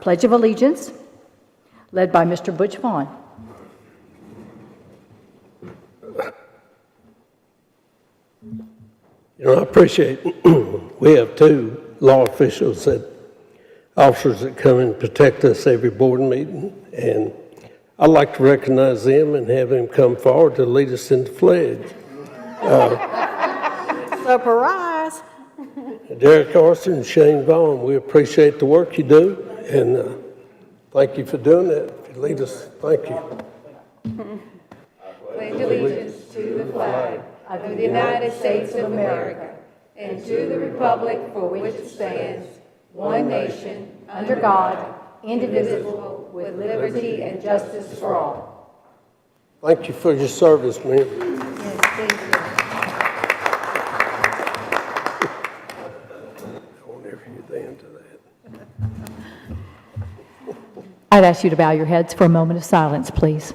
Pledge of Allegiance, led by Mr. Butch Vaughn. You know, I appreciate we have two law officers officers that come and protect us every board meeting, and I'd like to recognize them and have them come forward to lead us in the pledge. Surprise! Derek Arthur and Shane Vaughn, we appreciate the work you do, and thank you for doing that. If you lead us, thank you. Pledge allegiance to the flag of the United States of America and to the republic for which it stands, one nation, under God, indivisible, with liberty and justice for all. Thank you for your service, man. Yes, thank you. I won't ever hear the end of that. I'd ask you to bow your heads for a moment of silence, please.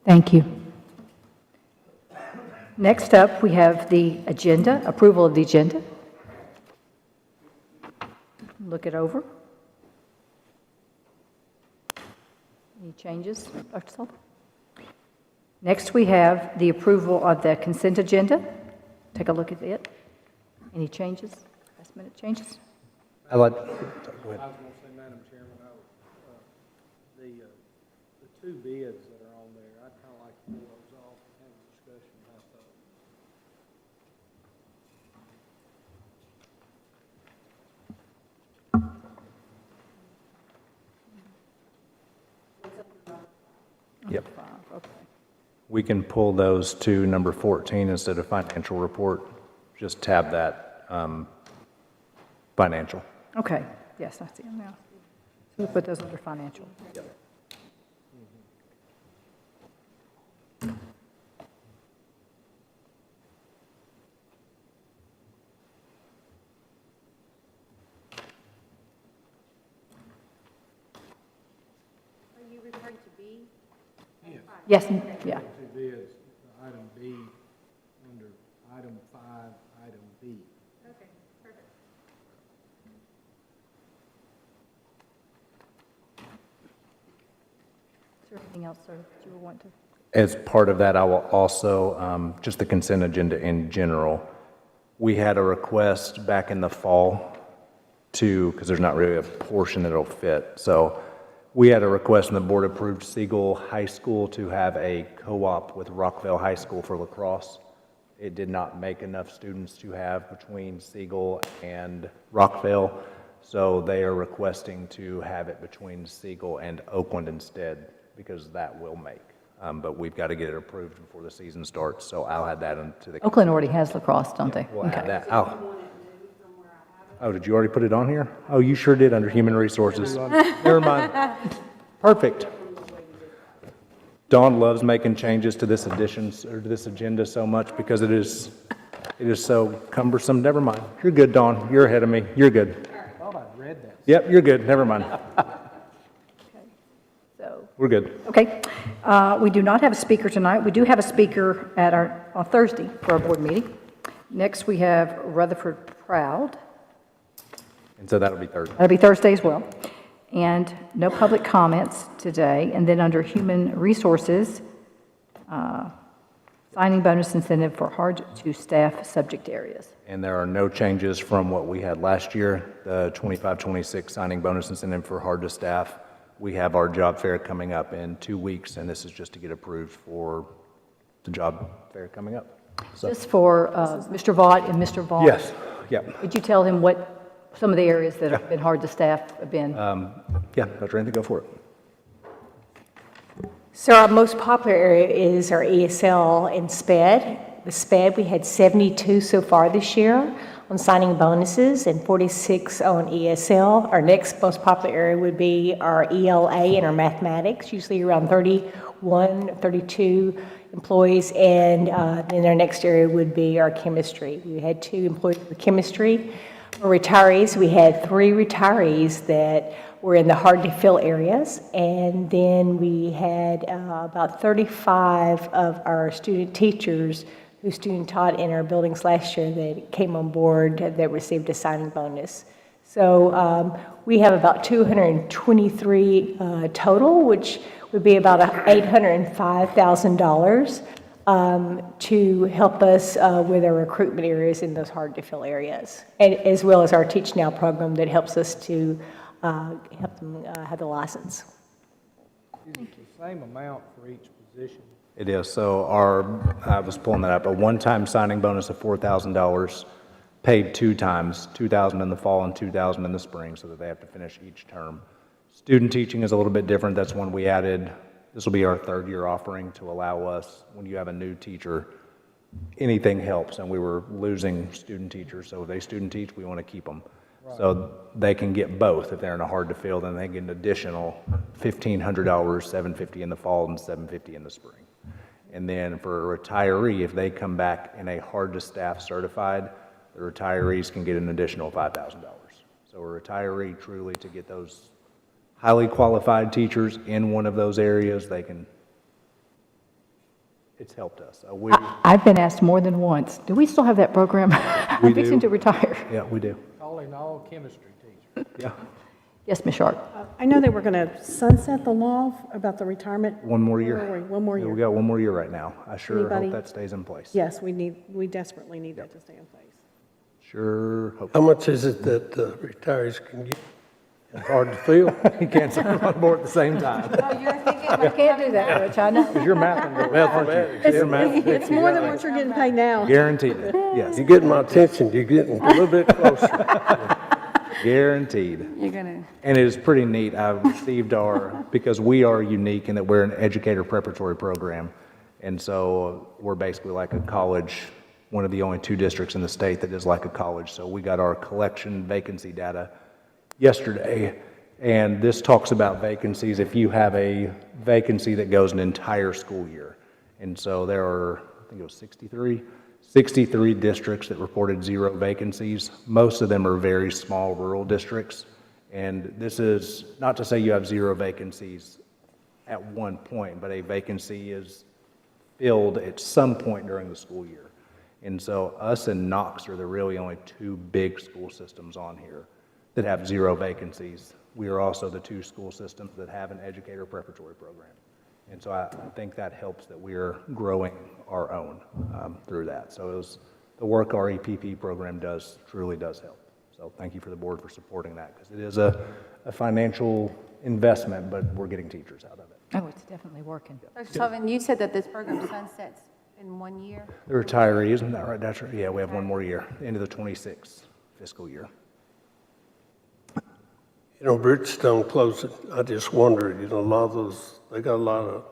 Thank you. Next up, we have the agenda, approval of the agenda. Look it over. Any changes, Dr. Sullivan? Next, we have the approval of the consent agenda. Take a look at it. Any changes, last minute changes? I was going to say, Madam Chairman, the two bids that are on there, I'd kind of like to pull those off and have a discussion about those. Yep. Okay. We can pull those to number 14 instead of financial report. Just tab that financial. Okay, yes, I see them now. So we'll put those under financial. Are you referring to B? Yes, yeah. Two bids, item B, under item 5, item B. Okay, perfect. Is there anything else, sir, that you would want to? As part of that, I will also, just the consent agenda in general, we had a request back in the fall because there's not really a portion that'll fit. So we had a request and the board approved Siegel High School to have a co-op with Rockville High School for lacrosse. It did not make enough students to have between Siegel and Rockville, so they are requesting to have it between Siegel and Oakland instead, because that will make. But we've got to get it approved before the season starts, so I'll add that into the... Oakland already has lacrosse, don't they? We'll add that. Oh, did you already put it on here? Oh, you sure did under Human Resources. Never mind. Perfect. Dawn loves making changes to this edition, or to this agenda so much because it is so cumbersome. Never mind. You're good, Dawn. You're ahead of me. You're good. I thought I'd read that. Yep, you're good. Never mind. So, We're good. okay. We do not have a speaker tonight. We do have a speaker at on Thursday for our board meeting. Next, we have Rutherford Proud. And so that'll be Thursday. That'll be Thursday as well. And no public comments today. And then under Human Resources, signing bonus incentive for hard-to-staff subject areas. And there are no changes from what we had last year, the 25-26 signing bonus incentive for hard-to-staff. We have our job fair coming up in 2 weeks, and this is just to get approved for the job fair coming up. So, Just for Mr. Vaught and Mr. Vaughn. yes, yep. Would you tell him what some of the areas that have been hard to staff have been? Yeah, Dr. Randy, go for it. So our most popular area is our ESL and SPED. The SPED, we had 72 so far this year on signing bonuses and 46 on ESL. Our next most popular area would be our ELA and our mathematics, usually around 30 32 employees, and then our next area would be our chemistry. We had 2 employees for chemistry. For retirees, we had 3 retirees that were in the hard-to-fill areas, and then we had about 35 of our student teachers who student taught in our buildings last year that came on board that received a signing bonus. So we have about 223 total, which would be about $805,000 to help us with our recruitment areas in those hard-to-fill areas, and as well as our Teach Now program that helps us to help them have the license. Is it the same amount for each position? It is. So I was pulling that up, a one-time signing bonus of $4,000, paid 2 times, $2,000 in the fall and $2,000 in the spring, so that they have to finish each term. Student teaching is a little bit different. That's one we added. This will be our 3rd year offering to allow us, when you have a new teacher, anything helps, and we were losing student teachers, so if they student teach, we want to keep them. Right. So they can get both. If they're in a hard to fill, then they get an additional $1,500, $750 in the fall and $750 in the spring. And then for a retiree, if they come back in a hard to staff certified, the retirees can get an additional $5,000. So a retiree truly to get those highly qualified teachers in one of those areas, it's helped us. I've been asked more than once, do we still have that program? I'm fixing to retire. Yeah, we do. Calling all chemistry teachers. Yeah. Yes, Ms. Sharp? I know they were going to sunset the law about the retirement. One more year. Where are we? One more Yeah, year. we got one more year right now. I sure Anybody? hope that stays in place. Yes, we desperately need that to stay in place. Sure hope. How much is it that retirees can get? Hard to fill. You can't sit on board at the same time. Oh, you're thinking I can't do that, Rich, I know. Because you're mathing. Mathematics. You're mathing. It's more than what you're getting paid now. Guaranteed. Yes. You're getting my attention, you're getting a little bit closer. Guaranteed. You're gonna. And it is pretty neat. I've received because we are unique in that we're an educator preparatory program. And so we're basically like a college, one of the only 2 districts in the state that is like a college. So we got our collection vacancy data yesterday. And this talks about vacancies if you have a vacancy that goes an entire school year. And so there are, I think it was 63 districts that reported 0 vacancies. Most of them are very small rural districts. And this is not to say you have 0 vacancies at one point, but a vacancy is filled at some point during the school year. And so us and Knox are the really only 2 big school systems on here that have 0 vacancies. We are also the 2 school systems that have an educator preparatory program. And so I think that helps that we are growing our own through that. So the work our EPP program truly does help. So thank you for the board for supporting that, because it is a financial investment, but we're getting teachers out of it. Oh, it's definitely working. Dr. Sullivan, you said that this program sunsets in 1 year? The retiree, isn't that right? That's right. Yeah, we have one more year, into the 26th fiscal year. You know, Bridgestone closed it. I just wondered, a lot of those, they got a lot of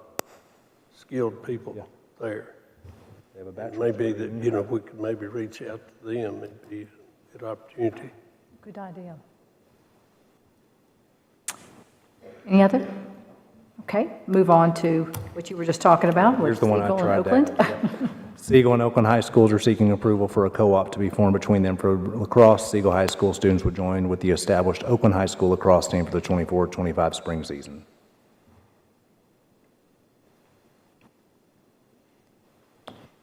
skilled people there. They have a bachelor's. Maybe that, we could maybe reach out to them and be a good opportunity. Good idea. Any other? Okay, move on to what you were just talking about. Here's the one I Siegel and tried to Oakland. add. Siegel and Oakland High Schools are seeking approval for a co-op to be formed between them for lacrosse. Siegel High School students would join with the established Oakland High School lacrosse team for the 24-25 spring season.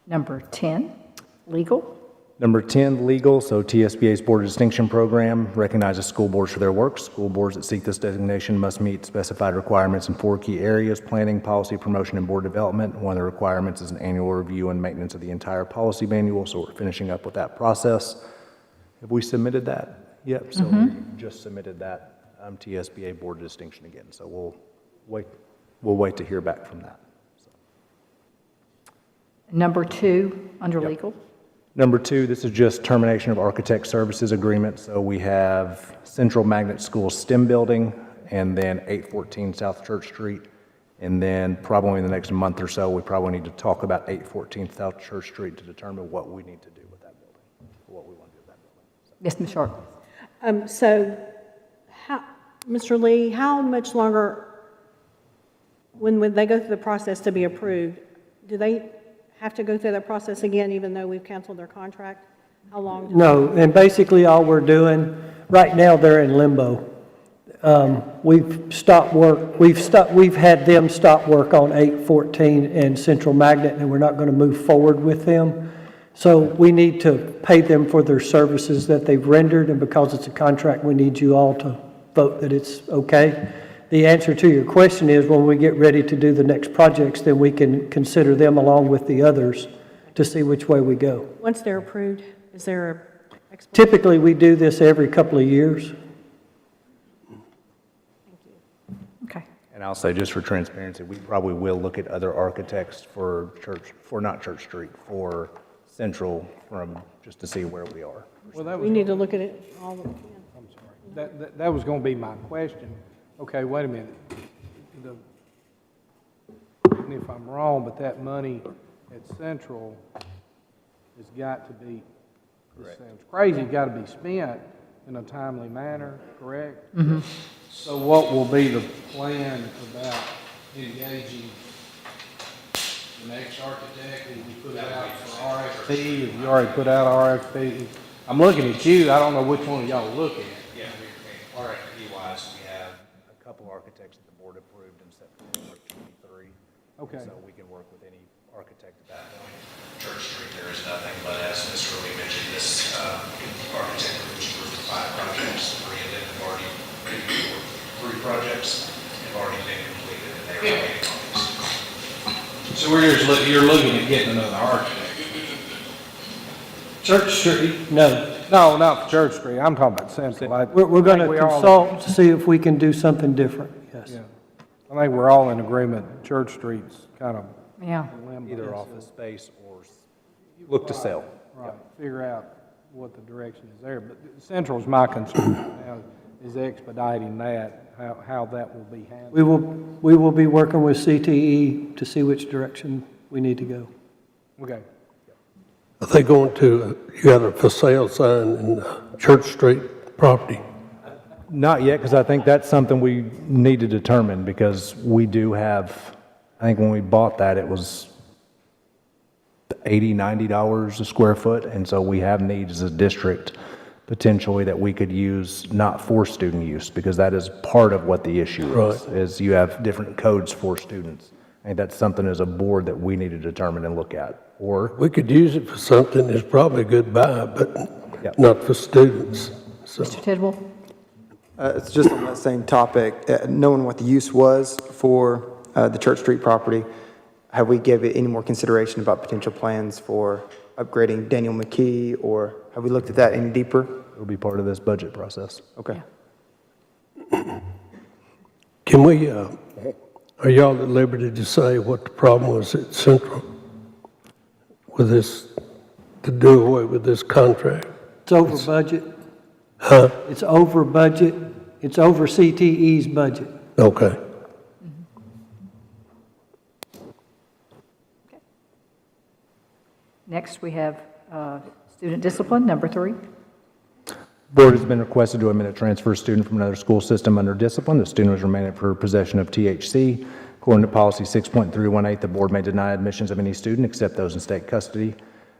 Number 10, legal. Number 10, legal. So TSBA's Board of Distinction Program recognizes school boards for their work. School boards that seek this designation must meet specified requirements in 4 key areas: planning, policy, promotion, and board development. One of the requirements is an annual review and maintenance of the entire policy manual, so we're finishing up with that process. Have we submitted that? Yep, so we just submitted that TSBA Board of Distinction again. So we'll wait to hear back from that. Number 2, under legal. Number 2, this is just termination of architect services agreement. So we have Central Magnet School STEM building, and then 814 South Church Street. And then probably in the next month or so, we probably need to talk about 814 South Church Street to determine what we need to do with that building, or what we want to do with that building. Yes, Ms. Sharp. So, Mr. Lee, how much longer when they go through the process to be approved, do they have to go through that process again, even though we've canceled their contract? How long? No, and basically all we're doing, right now, they're in limbo. We've stopped work, we've had them stop work on 814 and Central Magnet, and we're not going to move forward with them. So we need to pay them for their services that they've rendered, and because it's a contract, we need you all to vote that it's okay. The answer to your question is, when we get ready to do the next projects, then we can consider them along with the others to see which way we go. Once they're approved, is there a? Typically, we do this every couple of years. Okay. And I'll say, just for transparency, we probably will look at other architects for not Church Street, for Central, just to see where we are. Well, that We was, need to look at it all the time. I'm sorry. That was going to be my question. Okay, wait a minute. And if I'm wrong, but that money at Central has got to be, this sounds crazy, got to be spent in a timely manner, correct? So what will be the plan about engaging the next architect? Will you put it out for RFP? Have you already put out RFP? I'm looking at you, I don't know which one of y'all to look at. Yeah, RFP-wise, we have a couple architects that the board approved in September 23. Okay. So we can work with any architect at that point. Church Street, there is nothing, but as Mr. Lee mentioned, this architect was approved for 5 projects. 3 of them have already, 3 projects have already been completed, and they are waiting on these. So you're looking at getting another architect? Church Street, no. No, not for Church Street, I'm talking about Central. We're going to I think we all- consult to see if we can do something different, yes. Yeah, I think we're all in agreement, Church Street's kind of Yeah. limbo. Either office space or look to sell. Right, figure out what the direction is there, but Central's my concern now, is expediting that, how that will be handled. We will be working with CTE to see which direction we need to go. Okay, Are they going to, you got a for sale sign in Church Street property? Not yet, because I think that's something we need to determine, because we do have, I think when we bought that, it was $80, $90 a square foot, and so we have needs as a district potentially that we could use not for student use, because that is part of what the issue is you have different codes for students. I think that's something as a board that we need to determine and look at, or We could use it for something, it's probably a good buy, but not for students, so. Mr. Tidwell? It's just on that same topic, knowing what the use was for the Church Street property, have we given it any more consideration about potential plans for upgrading Daniel McKee, or have we looked at that any deeper? it'll be part of this budget process. Okay. Can we, are y'all at liberty to say what the problem was at Central with this, to do away with this contract? It's over budget. Huh? It's over budget. It's over CTE's budget. Okay. Next, we have student discipline, number 3. Board has been requested to admit a transfer student from another school system under discipline. The student was remanded for possession of THC. According to policy 6.318, the board may deny admissions of any student except those in state custody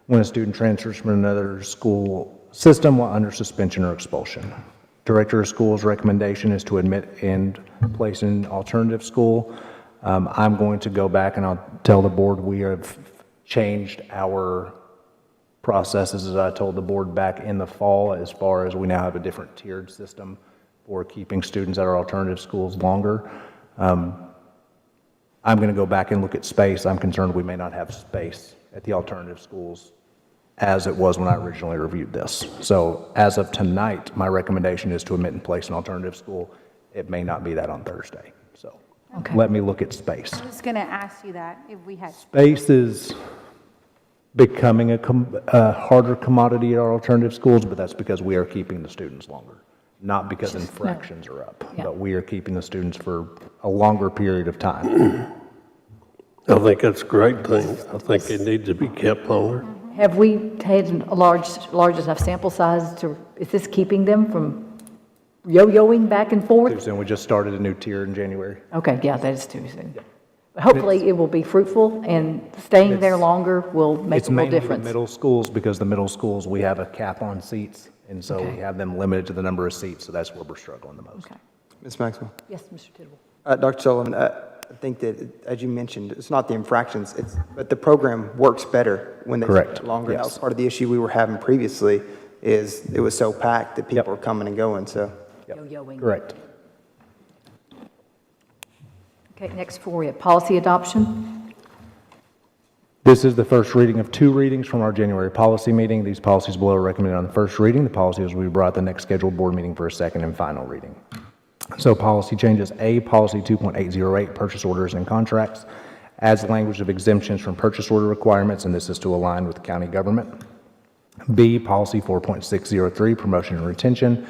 when a student transfers from another school system while under suspension or expulsion. Director of Schools' recommendation is to admit and place in alternative school. I'm going to go back and I'll tell the board we have changed our processes, as I told the board back in the fall, as far as we now have a different tiered system for keeping students at our alternative schools longer. I'm going to go back and look at space. I'm concerned we may not have space at the alternative schools as it was when I originally reviewed this. So as of tonight, my recommendation is to admit and place an alternative school. It may not be that on Thursday. So let me look at space. I was going to ask you that, if we had. Space is becoming a harder commodity at our alternative schools, but that's because we are keeping the students longer. Not because infractions are up, but we are keeping the students for a longer period of time. I think that's a great thing. I think it needs to be kept longer. Have we had a large enough sample size to, is this keeping them from yo-yoing back and forth? And we just started a new tier in January. Okay, yeah, that is too soon. Hopefully, it will be fruitful, and staying there longer will make It's a real mainly the difference. middle schools, because the middle schools, we have a cap on seats, and so we Okay. have them limited to the number of seats, so that's where we're struggling the most. Okay. Ms. Maxwell? Yes, Mr. Tidwell. Dr. Sullivan, I think that, as you mentioned, it's not the infractions, but the program works better when they Correct. stay longer. That was Yes. part of the issue we were having previously, is it was so packed that people were coming and going, so. Yo-yoing. Correct. Okay, next for we have policy adoption. This is the first reading of 2 readings from our January policy meeting. These policies below are recommended on the first reading. The policies will be brought at the next scheduled board meeting for a second and final reading. So policy changes: A, policy 2.808, purchase orders and contracts, adds language of exemptions from purchase order requirements, and this is to align with county government. B, policy 4.603, promotion and retention,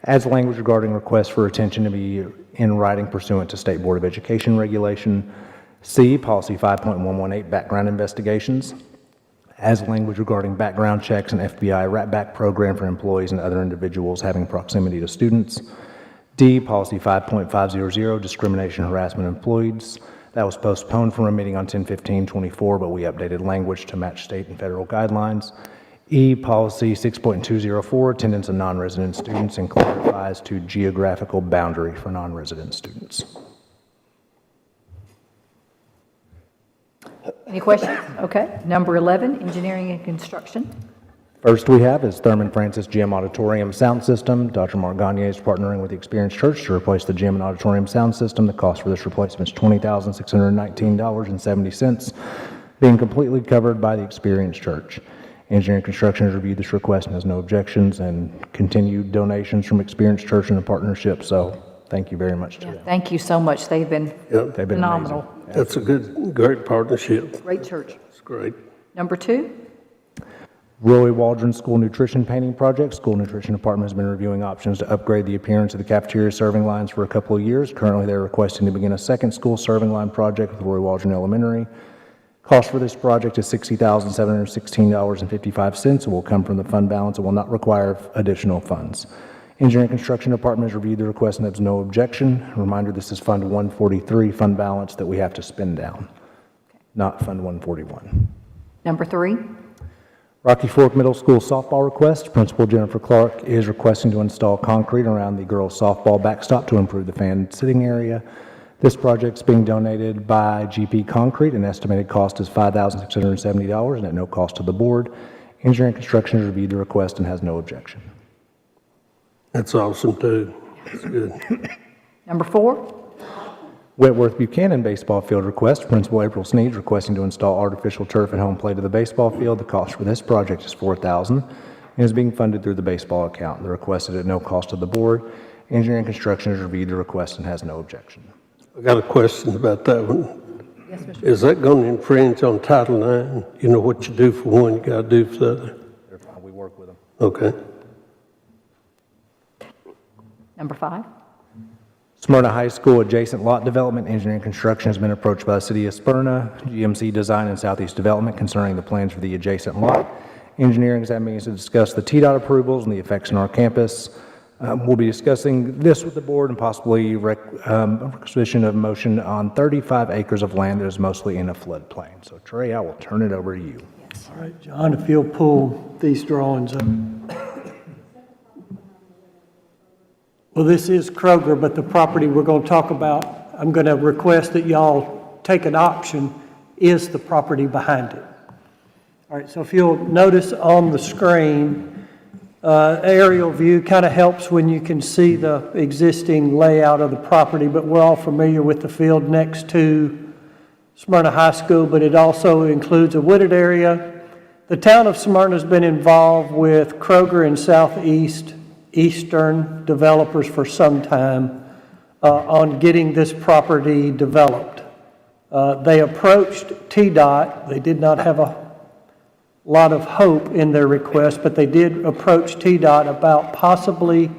adds language regarding requests for retention to be in writing pursuant to State Board of Education regulation. C, policy 5.118, background investigations, adds language regarding background checks and FBI rat-back program for employees and other individuals having proximity to students. D, policy 5.500, discrimination, harassment of employees. That was postponed from a meeting on 10/15/24, but we updated language to match state and federal guidelines. E, policy 6.204, attendance of non-resident students, and clarifies to geographical boundary for non-resident students. Any questions? Okay. Number 11, engineering and construction. First we have is Thurman Francis Gym Auditorium Sound System. Dr. Mark Gagne is partnering with the Experienced Church to replace the gym and auditorium sound system. The cost for this replacement is $20,619.70, being completely covered by the Experienced Church. Engineering Construction has reviewed this request and has no objections, and continued donations from Experienced Church in the partnership, so thank you very much to them. Thank you so much. They've been Yep, They've been phenomenal. that's a great partnership. Great church. It's great. Number 2, Roy Waldron School Nutrition Painting Project. School Nutrition Department has been reviewing options to upgrade the appearance of the cafeteria serving lines for a couple of years. Currently, they're requesting to begin a second school serving line project with Roy Waldron Elementary. Cost for this project is $60,716.55 and will come from the fund balance and will not require additional funds. Engineering Construction Department has reviewed the request and has no objection. Reminder, this is Fund 143 fund balance that we have to spend down, not Fund 141. number 3, Rocky Fork Middle School softball request. Principal Jennifer Clark is requesting to install concrete around the girls' softball backstop to improve the fan sitting area. This project's being donated by GP Concrete. An estimated cost is $5,670 and at no cost to the board. Engineering Construction has reviewed the request and has no objection. That's awesome, too. It's good. number 4, Whitworth Buchanan baseball field request. Principal April Sneed requesting to install artificial turf at home plate of the baseball field. The cost for this project is $4,000 and is being funded through the baseball account. The request is at no cost to the board. Engineering Construction has reviewed the request and has no objection. I got a question about that one. yes, Mr. Is that going to infringe on Title IX? You know, what you do for one, you got to do for the other. They're fine. We work with them. Okay. Number 5, Smyrna High School adjacent lot development. Engineering Construction has been approached by the city of Smyrna, GMC Design, and Southeast Development concerning the plans for the adjacent lot. Engineering is having meetings to discuss the TDOT approvals and the effects on our campus. We'll be discussing this with the board and possibly requisition of motion on 35 acres of land that is mostly in a floodplain. So Trey, I will turn it over to you. All right, John, if you'll pull these drawings up. Well, this is Kroger, but the property we're going to talk about, I'm going to request that y'all take an option, is the property behind it. All right, so if you'll notice on the screen, aerial view kind of helps when you can see the existing layout of the property, but we're all familiar with the field next to Smyrna High School, but it also includes a wooded area. The town of Smyrna has been involved with Kroger and Eastern developers for some time on getting this property developed. They approached TDOT. They did not have a lot of hope in their request, but they did approach TDOT about possibly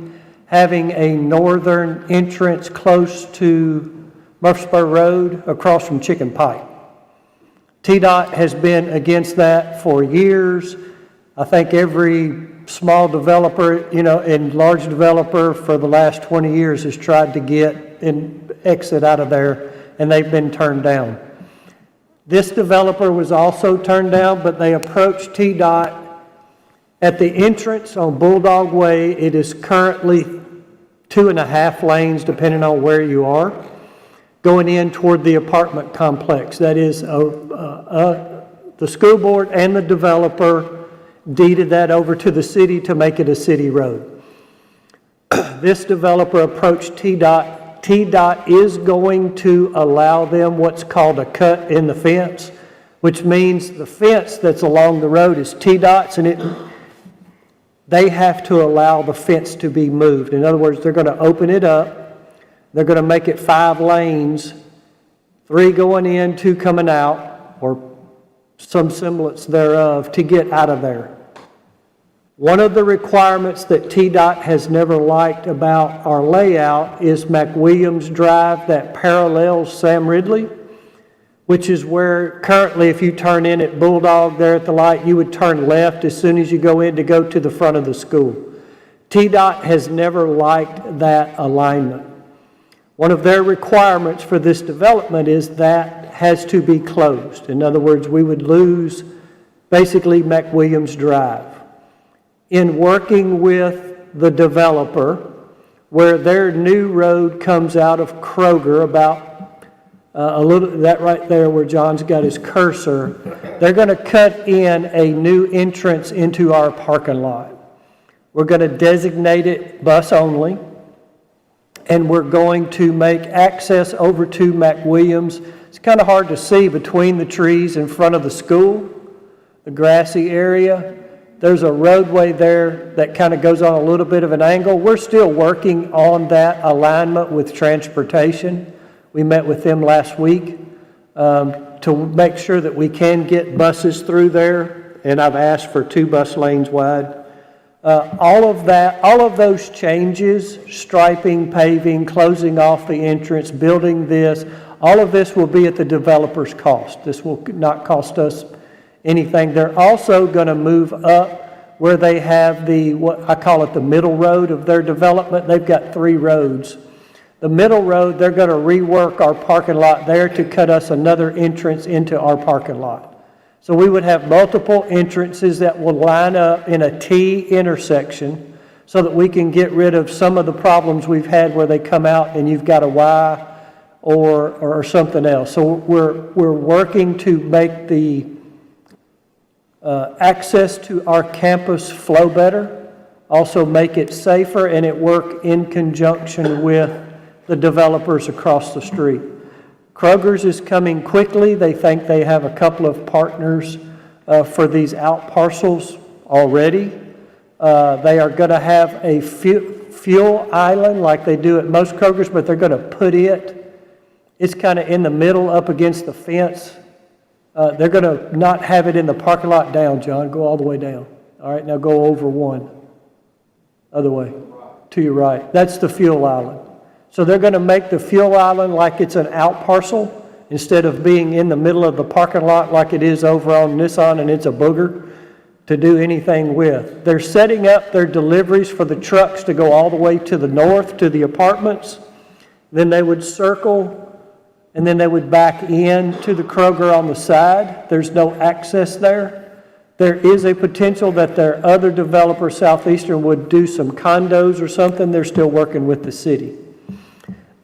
having a northern entrance close to Murfreesboro Road across from Chicken Pike. TDOT has been against that for years. I think every small developer, and large developer for the last 20 years has tried to get an exit out of there, and they've been turned down. This developer was also turned down, but they approached TDOT at the entrance on Bulldog Way. It is currently 2.5 lanes, depending on where you are, going in toward the apartment complex. That is, the school board and the developer deeded that over to the city to make it a city road. This developer approached TDOT. TDOT is going to allow them what's called a cut in the fence, which means the fence that's along the road is TDOT's, and they have to allow the fence to be moved. In other words, they're going to open it up. They're going to make it 5 lanes, 3 going in, 2 coming out, or some semblance thereof, to get out of there. One of the requirements that TDOT has never liked about our layout is McWilliams Drive that parallels Sam Ridley, which is where currently if you turn in at Bulldog there at the light, you would turn left as soon as you go in to go to the front of the school. TDOT has never liked that alignment. One of their requirements for this development is that has to be closed. In other words, we would lose basically McWilliams Drive. In working with the developer, where their new road comes out of Kroger, about that right there where John's got his cursor, they're going to cut in a new entrance into our parking lot. We're going to designate it bus only, and we're going to make access over to McWilliams. It's kind of hard to see between the trees in front of the school, the grassy area. There's a roadway there that kind of goes on a little bit of an angle. We're still working on that alignment with transportation. We met with them last week to make sure that we can get buses through there, and I've asked for 2 bus lanes wide. All of those changes, striping, paving, closing off the entrance, building this, all of this will be at the developer's cost. This will not cost us anything. They're also going to move up where they have what I call it the middle road of their development. They've got 3 roads. The middle road, they're going to rework our parking lot there to cut us another entrance into our parking lot. So we would have multiple entrances that will line up in a T intersection so that we can get rid of some of the problems we've had where they come out and you've got a Y or something else. So we're working to make the access to our campus flow better, also make it safer, and it work in conjunction with the developers across the street. Kroger's is coming quickly. They think they have a couple of partners for these out parcels already. They are going to have a fuel island like they do at most Kroger's, but they're going to put it's kind of in the middle up against the fence. They're going to not have it in the parking lot down, John. Go all the way down. All right, now go over 1. Other way, to your right. That's the fuel island. So they're going to make the fuel island like it's an out parcel instead of being in the middle of the parking lot like it is over on Nissan and it's a booger to do anything with. They're setting up their deliveries for the trucks to go all the way to the north to the apartments. Then they would circle and then they would back in to the Kroger on the side. There's no access there. There is a potential that their other developer, Southeastern, would do some condos or something. They're still working with the city.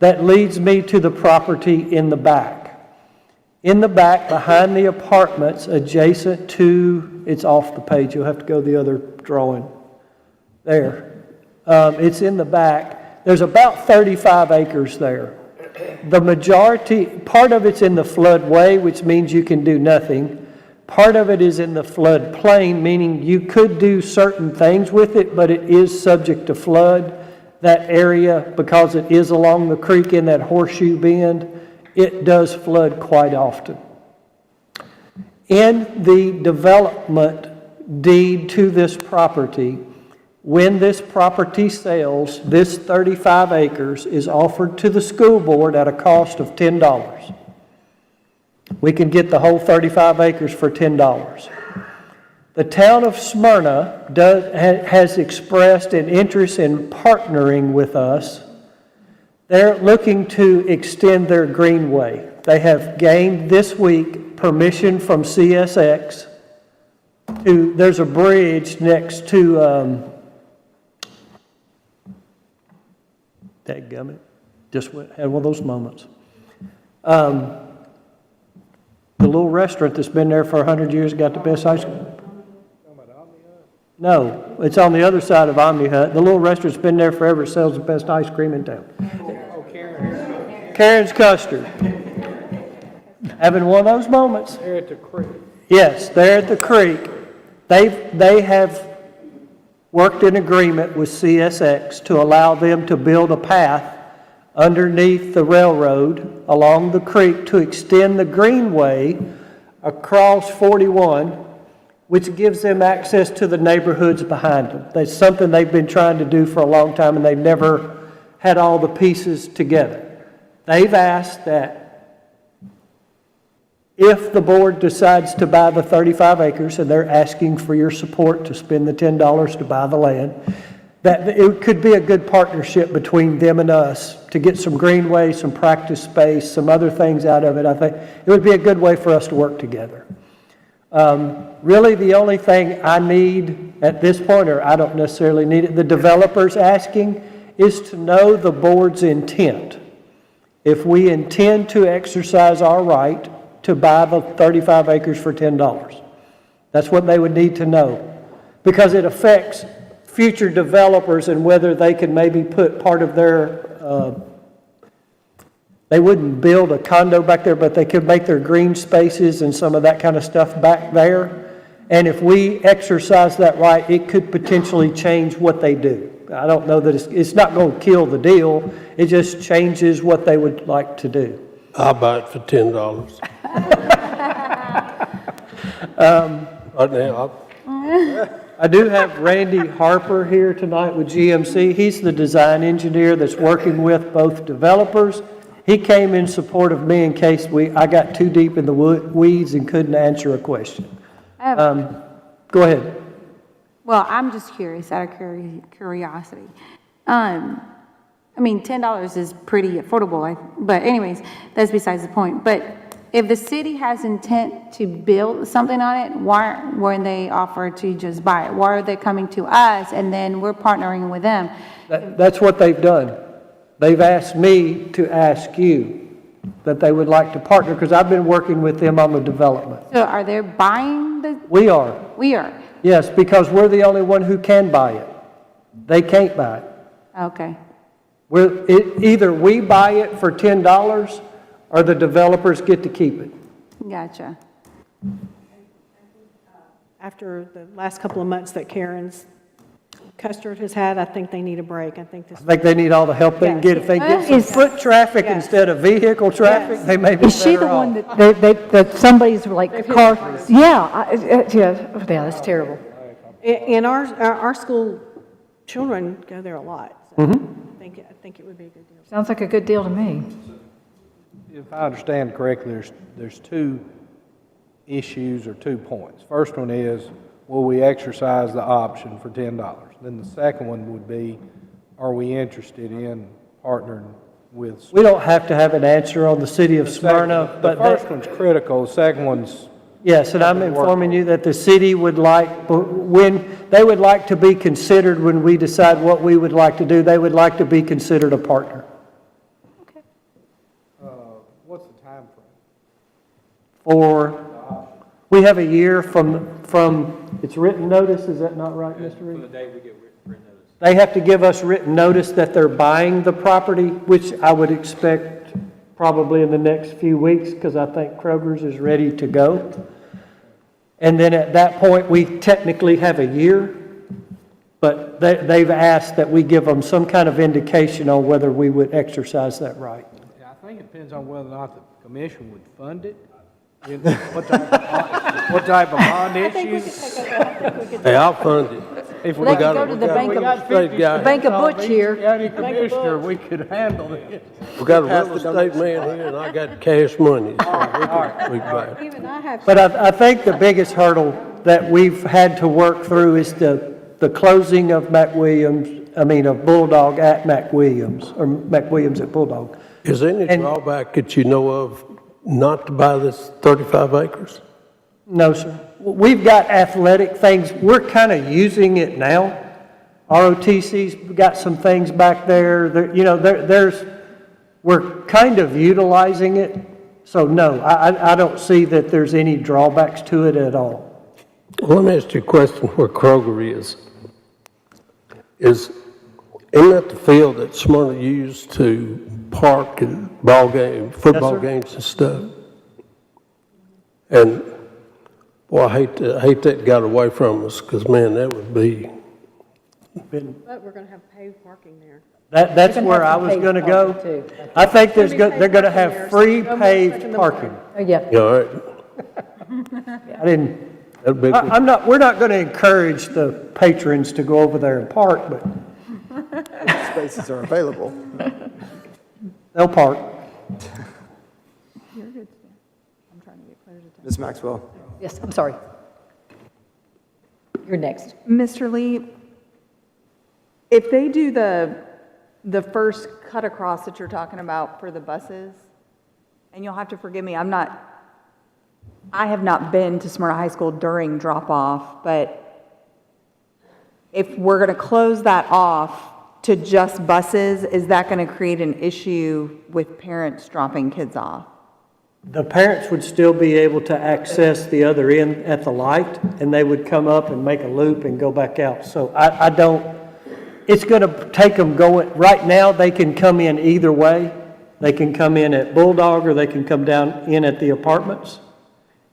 That leads me to the property in the back. In the back, behind the apartments, adjacent to, it's off the page, you'll have to go to the other drawing. There. It's in the back. There's about 35 acres there. The majority, part of it's in the floodway, which means you can do nothing. Part of it is in the floodplain, meaning you could do certain things with it, but it is subject to flood. That area, because it is along the creek in that horseshoe bend, it does flood quite often. In the development deed to this property, when this property sells, this 35 acres is offered to the school board at a cost of $10. We can get the whole 35 acres for $10. The town of Smyrna has expressed an interest in partnering with us. They're looking to extend their greenway. They have gained this week permission from CSX to, there's a bridge next to, dadgummit, just had one of those moments. The little restaurant that's been there for 100 years got the best ice cream. No, it's on the other side of Omni Hut. The little restaurant's been there forever, sells the best ice cream in town. Karen's Custard. Having one of those moments. They're at the creek. Yes, they're at the creek. They have worked in agreement with CSX to allow them to build a path underneath the railroad along the creek to extend the greenway across 41, which gives them access to the neighborhoods behind them. That's something they've been trying to do for a long time, and they've never had all the pieces together. They've asked that if the board decides to buy the 35 acres, and they're asking for your support to spend the $10 to buy the land, that it could be a good partnership between them and us to get some greenway, some practice space, some other things out of it. I think it would be a good way for us to work together. Really, the only thing I need at this point, or I don't necessarily need it, the developer's asking, is to know the board's intent. If we intend to exercise our right to buy the 35 acres for $10. That's what they would need to know, because it affects future developers and whether they can maybe put part of their, they wouldn't build a condo back there, but they could make their green spaces and some of that kind of stuff back there. And if we exercise that right, it could potentially change what they do. I don't know that it's not going to kill the deal. It just changes what they would like to do. I'll buy it for $10. Right now, I do have Randy Harper here tonight with GMC. He's the design engineer that's working with both developers. He came in support of me in case I got too deep in the weeds and couldn't answer a question. Go ahead. Well, I'm just curious, out of curiosity. I mean, $10 is pretty affordable, but anyways, that's besides the point. But if the city has intent to build something on it, why weren't they offered to just buy it? Why are they coming to us and then we're partnering with them? That's what they've done. They've asked me to ask you that they would like to partner, because I've been working with them on the development. So are they buying the? We are. We are. Yes, because we're the only one who can buy it. They can't buy it. Okay. Either we buy it for $10 or the developers get to keep it. Gotcha. After the last couple of months that Karen's Custard has had, I think they need a break. I think this. I think they need all the help they can get. If they get some foot traffic instead of vehicle traffic, they may be Is she better the one off. that somebody's like car? Yeah, that's terrible. In our school, children go there a lot. So I think it would be a good deal. Sounds like a good deal to me. If I understand correctly, there's two issues or 2 points. First one is, will we exercise the option for $10? Then the second one would be, are we interested in partnering with? We don't have to have an answer on the city of Smyrna, but the first one's critical, the second one's. yes, and I'm informing you that the city would like, when they would like to be considered when we decide what we would like to do, they would like to be considered a partner. What's the time frame? We have a year from its written notice, is that not right, Mr. Reed? From the day we get written notice. They have to give us written notice that they're buying the property, which I would expect probably in the next few weeks, because I think Kroger's is ready to go. And then at that point, we technically have a year, but they've asked that we give them some kind of indication on whether we would exercise that right. Yeah, I think it depends on whether or not the commission would fund it. What type of bond issues? hey, I'll fund it. If They can go to the Bank of Butch here. County commissioner, we could handle it. We got a real estate man here, and I got cash money, so we can buy it. Even I have. But I think the biggest hurdle that we've had to work through is the closing of of Bulldog at McWilliams, or McWilliams at Bulldog. Is there any drawback that you know of not to buy this 35 acres? No, sir. We've got athletic things, we're kind of using it now. ROTC's got some things back there, we're kind of utilizing it. So no, I don't see that there's any drawbacks to it at all. Well, let me ask you a question where Kroger is. Isn't that the field that Smyrna used to park and football sir. games and stuff? And, boy, I hate that it got away from us, because, man, that would be, But we're going to have paved parking there. That's They're gonna where have I some was paved going to parking, go. too. I think There's gonna be they're going to paved parking have there, free so no more paved second parking. Oh, yeah. you know, all right? I didn't, That'd be good. we're not going to encourage the patrons to go over there and park, but Spaces are available. they'll park. You're good, Stan. I'm trying to get Claire's attention. Ms. Maxwell? Yes, I'm sorry. You're next. Mr. Lee, if they do the first cut across that you're talking about for the buses, and you'll have to forgive me, I have not been to Smyrna High School during drop-off, but if we're going to close that off to just buses, is that going to create an issue with parents dropping kids off? The parents would still be able to access the other end at the light, and they would come up and make a loop and go back out. So I don't, it's going to take them going, right now, they can come in either way. They can come in at Bulldog, or they can come down in at the apartments.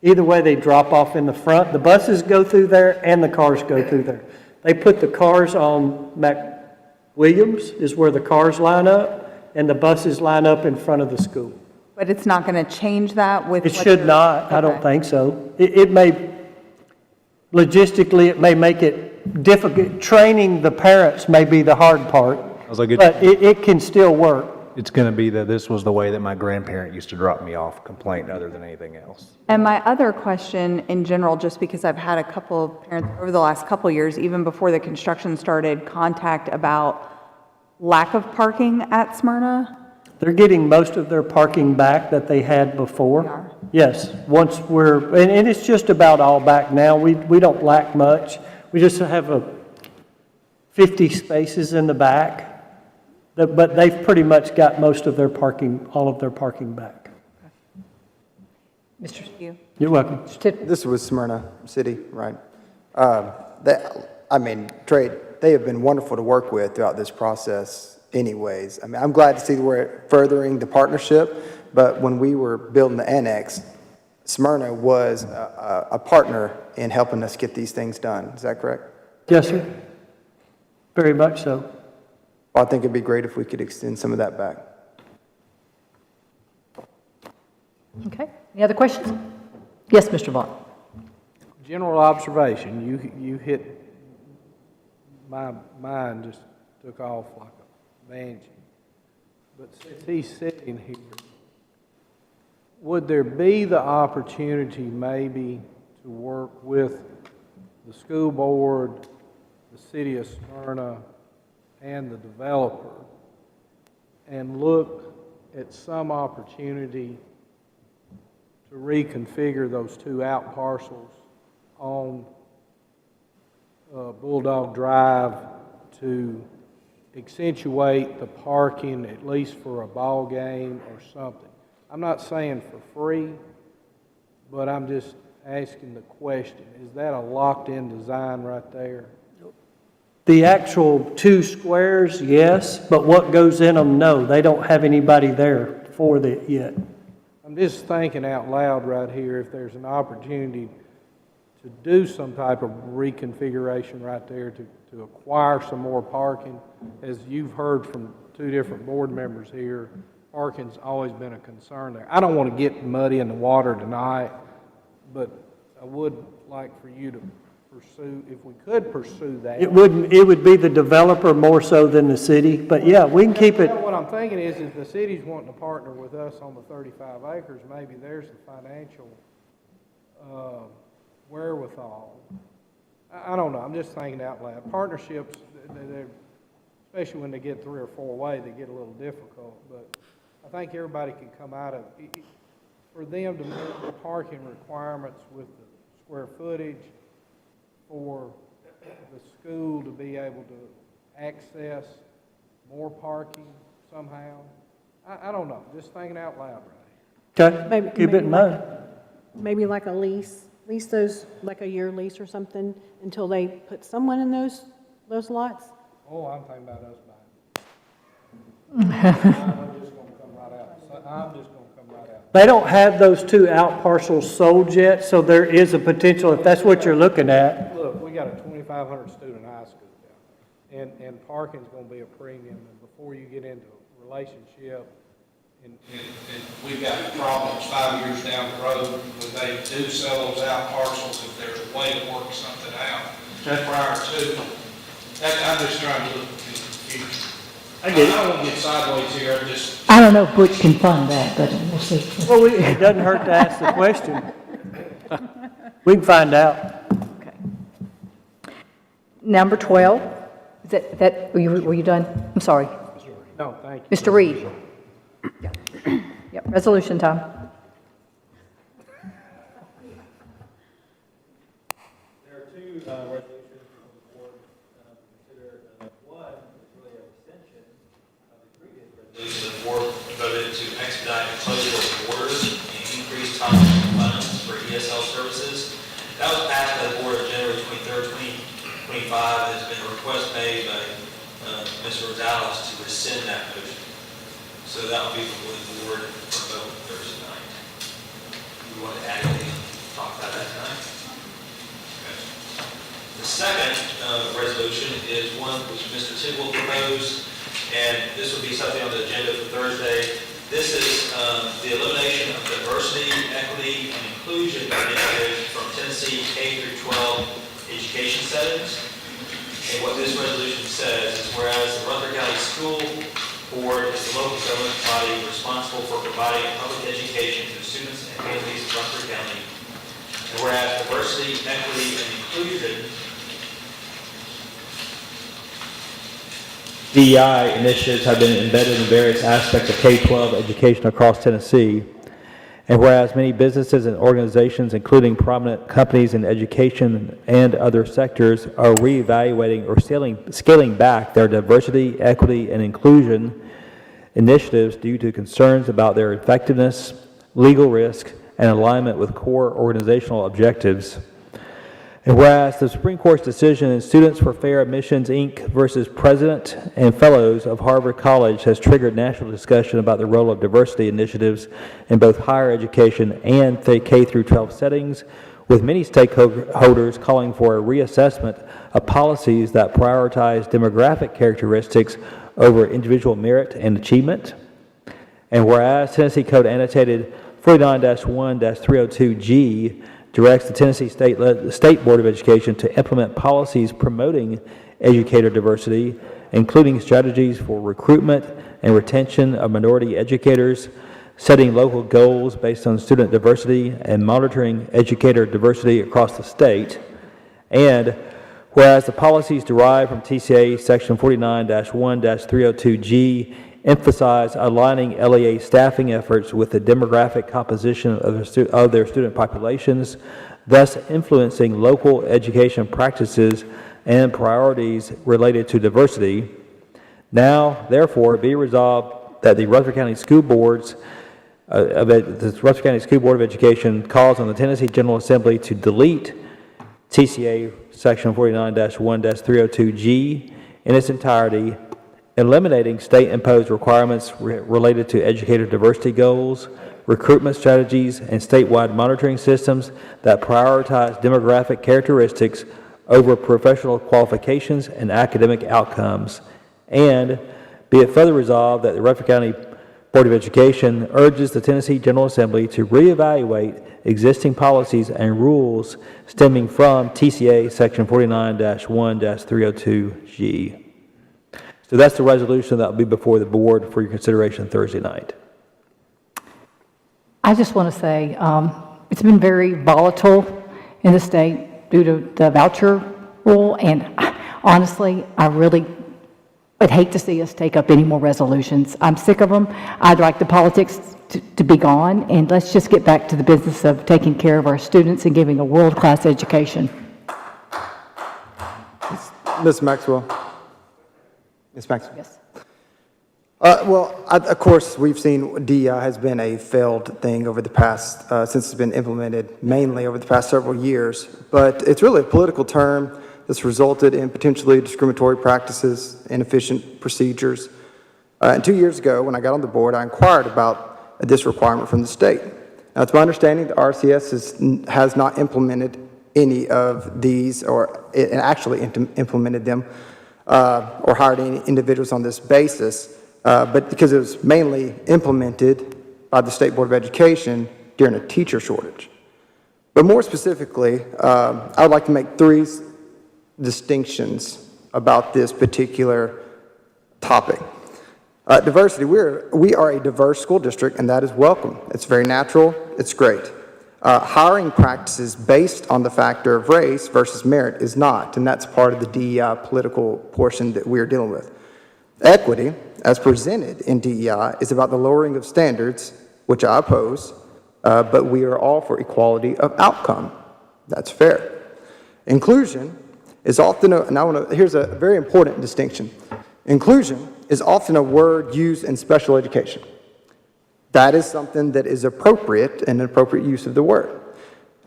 Either way, they drop off in the front. The buses go through there, and the cars go through there. They put the cars on McWilliams, is where the cars line up, and the buses line up in front of the school. But it's not going to change that with It what should you're- not, I don't Okay. think so. It may, logistically, it may make it difficult. Training the parents may be the hard part, was like, but it can still work. it's going to be that this was the way that my grandparent used to drop me off, complaint other than anything else. And my other question in general, just because I've had a couple of parents over the last couple of years, even before the construction started, contact about lack of parking at Smyrna. They're getting most of their parking back that they had before. They are? Yes, once and it's just about all back now. We don't lack much. We just have 50 spaces in the back. But they've pretty much got most of their parking, all of their parking back. Mr. You're welcome. This was Smyrna City, right? Trade, they have been wonderful to work with throughout this process anyways. I mean, I'm glad to see that we're furthering the partnership, but when we were building the annex, Smyrna was a partner in helping us get these things done. Is that correct? Yes, sir. Very much so. Well, I think it'd be great if we could extend some of that back. Okay, any other questions? Yes, Mr. Vaughn. General observation, you hit, my mind just took off like a banshee. But since he's sitting here, would there be the opportunity maybe to work with the school board, the city of Smyrna, and the developer, and look at some opportunity to reconfigure those two out parcels on Bulldog Drive to accentuate the parking, at least for a ball game or something? I'm not saying for free, but I'm just asking the question, is that a locked-in design right there? The actual 2 squares, yes, but what goes in them, no. They don't have anybody there for that yet. I'm just thinking out loud right here, if there's an opportunity to do some type of reconfiguration right there to acquire some more parking. As you've heard from 2 different board members here, parking's always been a concern there. I don't want to get muddy in the water tonight, but I would like for you to pursue, if we could pursue that. It would be the developer more so than the city, but yeah, we can keep it. What I'm thinking is the city's wanting to partner with us on the 35 acres, maybe there's the financial wherewithal. I don't know, I'm just thinking out loud. Partnerships, especially when they get 3 or 4 way, they get a little difficult, but I think everybody can come out of, for them to meet the parking requirements with the square footage, for the school to be able to access more parking somehow. I don't know, just thinking out loud right Okay, Maybe- keep it in mind. Maybe like a lease those, like a year lease or something, until they put someone in those lots? Oh, I'm thinking about us buying. I'm just gonna come right out. I'm just gonna come right out. They don't have those two out parcels sold yet, so there is a potential, if that's what you're looking at. Look, we got a 2,500 student high school down, and parking's gonna be a premium, and before you get into a relationship, and we've got problems 5 years down the road when they do sell those out parcels, if there's a way to work something out prior to, I'm just trying to look into the future. I don't want to get sideways here, I'm just. I don't know if Butch can fund that, but we'll see. Well, it doesn't hurt to ask the question. We can find out. Okay. Number 12, is that, were you done? I'm sorry. No, thank you. Mr. Reed? Yep, resolution time. There are two resolutions for the board to consider. One is really an extension of the previous resolution. The board voted to expedite the closure of borders and increase time funds for ESL services. That was passed by the board on January 23rd, 2025. There's been a request made by Mr. Rosales to rescind that motion. So that will be before the board for vote Thursday night. We want to add anything, talk about that tonight? Okay. The second resolution is one which Mr. Tidwell proposed, and this will be something on the agenda for Thursday. This is the elimination of diversity, equity, and inclusion initiatives from Tennessee K through 12 education settings. And what this resolution says is, whereas the Rutherford County School Board is the local government body responsible for providing public education to students and families in Rutherford County, and whereas diversity, equity, and inclusion DEI initiatives have been embedded in various aspects of K-12 education across Tennessee, and whereas many businesses and organizations, including prominent companies in education and other sectors, are reevaluating or scaling back their diversity, equity, and inclusion initiatives due to concerns about their effectiveness, legal risk, and alignment with core organizational objectives. And whereas the Supreme Court's decision in Students for Fair Admissions, Inc. versus President and Fellows of Harvard College has triggered national discussion about the role of diversity initiatives in both higher education and K through 12 settings, with many stakeholders calling for a reassessment of policies that prioritize demographic characteristics over individual merit and achievement. And whereas Tennessee Code Annotated 49-1-302G directs the Tennessee State Board of Education to implement policies promoting educator diversity, including strategies for recruitment and retention of minority educators, setting local goals based on student diversity, and monitoring educator diversity across the state. And whereas the policies derived from TCA Section 49-1-302G emphasize aligning LEA staffing efforts with the demographic composition of their student populations, thus influencing local education practices and priorities related to diversity. Now, therefore, be resolved that the Rutherford County School Board of Education calls on the Tennessee General Assembly to delete TCA Section 49-1-302G in its entirety, eliminating state-imposed requirements related to educator diversity goals, recruitment strategies, and statewide monitoring systems that prioritize demographic characteristics over professional qualifications and academic outcomes. And be it further resolved that the Rutherford County Board of Education urges the Tennessee General Assembly to reevaluate existing policies and rules stemming from TCA Section 49-1-302G. So that's the resolution that will be before the board for your consideration Thursday night. I just want to say, it's been very volatile in the state due to the voucher rule, and honestly, I really would hate to see us take up any more resolutions. I'm sick of them. I'd like the politics to be gone, and let's just get back to the business of taking care of our students and giving a world-class education. Ms. Maxwell? Ms. Maxwell? Yes. Of course, we've seen DEI has been a failed thing over the past, since it's been implemented, mainly over the past several years. But it's really a political term that's resulted in potentially discriminatory practices, inefficient procedures. And 2 years ago, when I got on the board, I inquired about this requirement from the state. Now, it's my understanding that RCS has not implemented any of these, or actually implemented them, or hired any individuals on this basis. But because it was mainly implemented by the State Board of Education during a teacher shortage. But more specifically, I would like to make three distinctions about this particular topic. Diversity, we are a diverse school district, and that is welcome. It's very natural, it's great. Hiring practices based on the factor of race versus merit is not, and that's part of the DEI political portion that we are dealing with. Equity, as presented in DEI, is about the lowering of standards, which I oppose, but we are all for equality of outcome. That's fair. Inclusion is often, here's a very important distinction. Inclusion is often a word used in special education. That is something that is appropriate and an appropriate use of the word.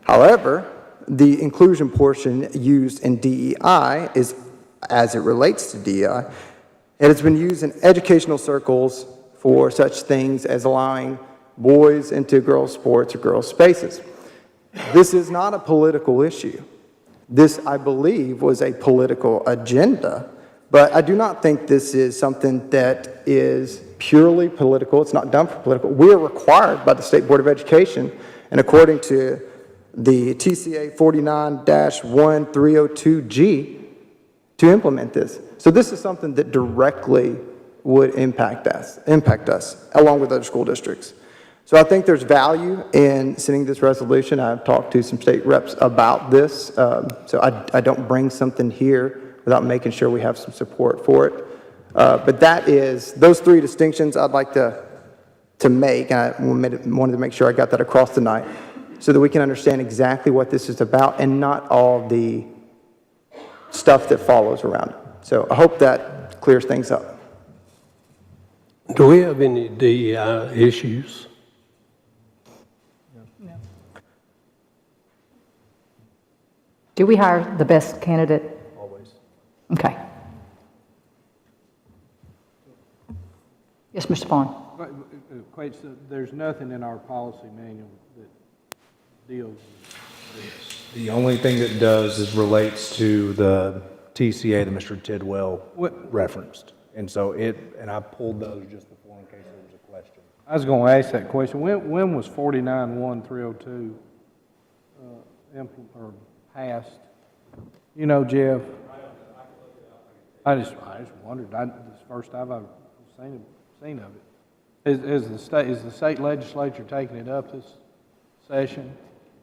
However, the inclusion portion used in DEI is, as it relates to DEI, it has been used in educational circles for such things as allowing boys into girls' sports or girls' spaces. This is not a political issue. This, I believe, was a political agenda, but I do not think this is something that is purely political. It's not done for political. We are required by the State Board of Education, and according to the TCA 49-1302G, to implement this. So this is something that directly would impact us, along with other school districts. So I think there's value in sending this resolution. I've talked to some state reps about this, so I don't bring something here without making sure we have some support for it. But that is, those three distinctions I'd like to make, and I wanted to make sure I got that across tonight, so that we can understand exactly what this is about and not all the stuff that follows around it. So I hope that clears things up. Do we have any DEI issues? No. Do we hire the best candidate? Always. Okay. Yes, Mr. Vaughn. Wait, so there's nothing in our policy manual that deals with this? The only thing that does is relates to the TCA that Mr. Tidwell referenced. And so and I pulled those just before in case there was a question. I was going to ask that question. When was 49-1302 passed? You know, Jeff? I just wondered. This is the first time I've seen of it. Is the state legislature taking it up this session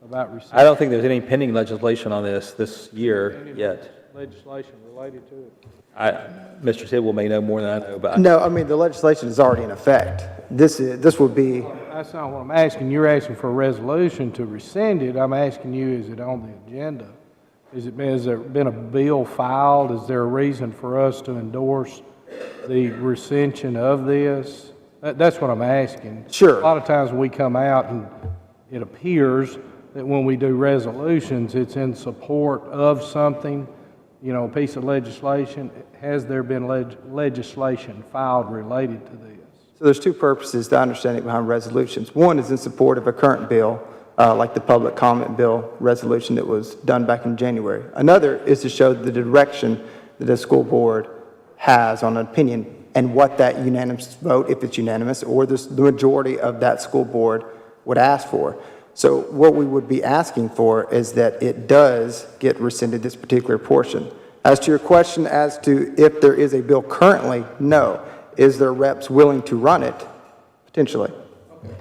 about receipt? I don't think there's any pending legislation on this year yet. Legislation related to it? Mr. Tidwell may know more than I know, but No, I mean, the legislation is already in effect. This would be, That's not what I'm asking. You're asking for a resolution to rescind it. I'm asking you, is it on the agenda? Has there been a bill filed? Is there a reason for us to endorse the rescission of this? That's what I'm asking. Sure. A lot of times when we come out and it appears that when we do resolutions, it's in support of something, you know, a piece of legislation. Has there been legislation filed related to this? so there's two purposes to understanding behind resolutions. One is in support of a current bill, like the public comment bill resolution that was done back in January. Another is to show the direction that a school board has on an opinion and what that unanimous vote, if it's unanimous, or the majority of that school board would ask for. So what we would be asking for is that it does get rescinded, this particular portion. As to your question as to if there is a bill currently, no. Is there reps willing to run it? Potentially. Okay.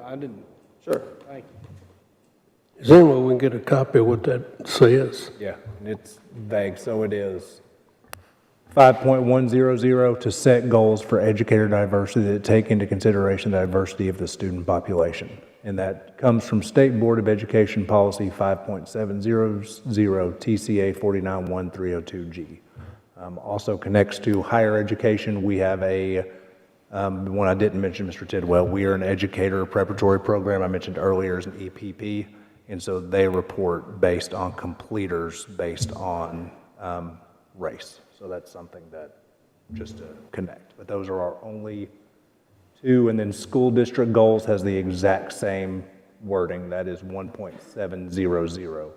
I didn't. Sure. Thank you. Is there any way we can get a copy of what that says? Yeah, it's vague, so it is. 5.100, to set goals for educator diversity that take into consideration the diversity of the student population. And that comes from State Board of Education Policy 5.700, TCA 491302G. Also connects to higher education. We have one I didn't mention, Mr. Tidwell, we are an educator preparatory program I mentioned earlier is an EPP, and so they report based on completers based on race. So that's something that, just to connect. But those are our only two, and then school district goals has the exact same wording. That is 1.700.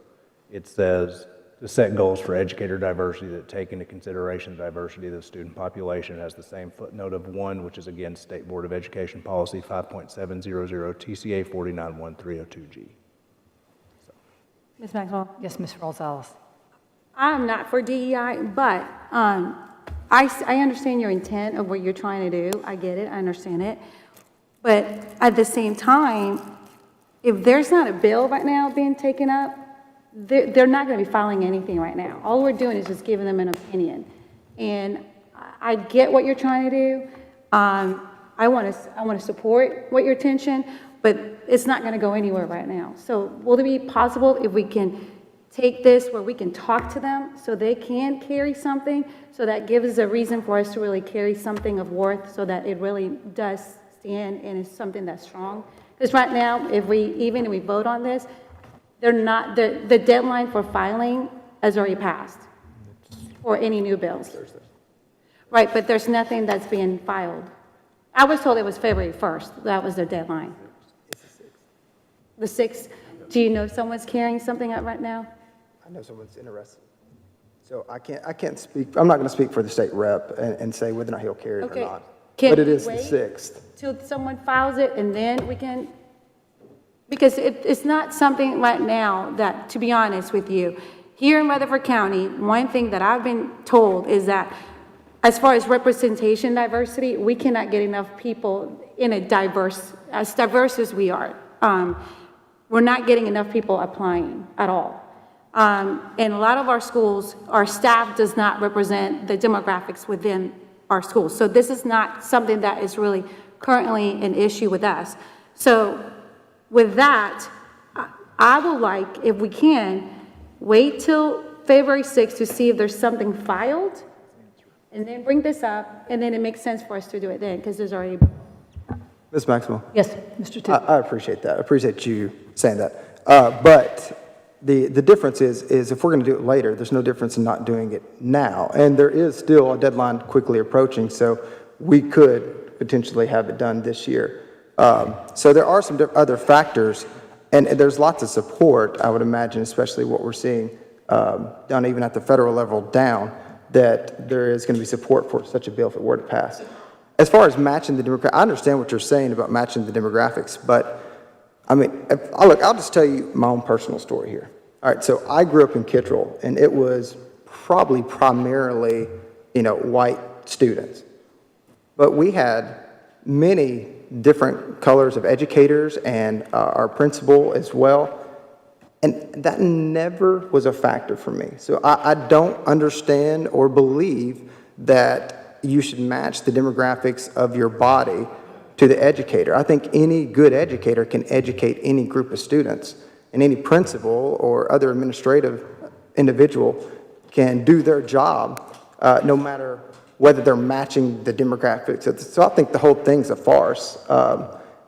It says to set goals for educator diversity that take into consideration the diversity of the student population. It has the same footnote of 1, which is again State Board of Education Policy 5.700, TCA 491302G. Ms. Maxwell? Yes, Ms. Rosales. I'm not for DEI, but I understand your intent of what you're trying to do. I get it, I understand it. But at the same time, if there's not a bill right now being taken up, they're not going to be filing anything right now. All we're doing is just giving them an opinion. And I get what you're trying to do. I want to support what your intention, but it's not going to go anywhere right now. So will it be possible if we can take this where we can talk to them so they can carry something, so that gives us a reason for us to really carry something of worth so that it really does stand and is something that's strong? Because right now, if we vote on this, the deadline for filing has already passed for any new bills. Right, but there's nothing that's being filed. I was told it was February 1st. That was their deadline. The 6th. Do you know if someone's carrying something out right now? I know someone's interested. So I can't speak, I'm not going to speak for the state rep and say whether or not he'll carry it or not. But it is the 6th. Till someone files it and then we can, because it's not something right now that, to be honest with you, here in Rutherford County, one thing that I've been told is that as far as representation diversity, we cannot get enough people in as diverse as we are. We're not getting enough people applying at all. And a lot of our schools, our staff does not represent the demographics within our schools. So this is not something that is really currently an issue with us. So with that, I would like, if we can, wait till February 6th to see if there's something filed, and then bring this up, and then it makes sense for us to do it then, because there's already... Ms. Maxwell? Yes, Mr. Tidd. I appreciate that. I appreciate you saying that. But the difference is if we're going to do it later, there's no difference in not doing it now. And there is still a deadline quickly approaching, so we could potentially have it done this year. So there are some other factors, and there's lots of support, I would imagine, especially what we're seeing down even at the federal level down, that there is going to be support for such a bill if it were to pass. As far as matching the demographics, I understand what you're saying about matching the demographics, but I mean, I'll just tell you my own personal story here. All right, so I grew up in Kittrell, and it was probably primarily, white students. But we had many different colors of educators and our principal as well. And that never was a factor for me. So I don't understand or believe that you should match the demographics of your body to the educator. I think any good educator can educate any group of students, and any principal or other administrative individual can do their job no matter whether they're matching the demographics. So I think the whole thing's a farce.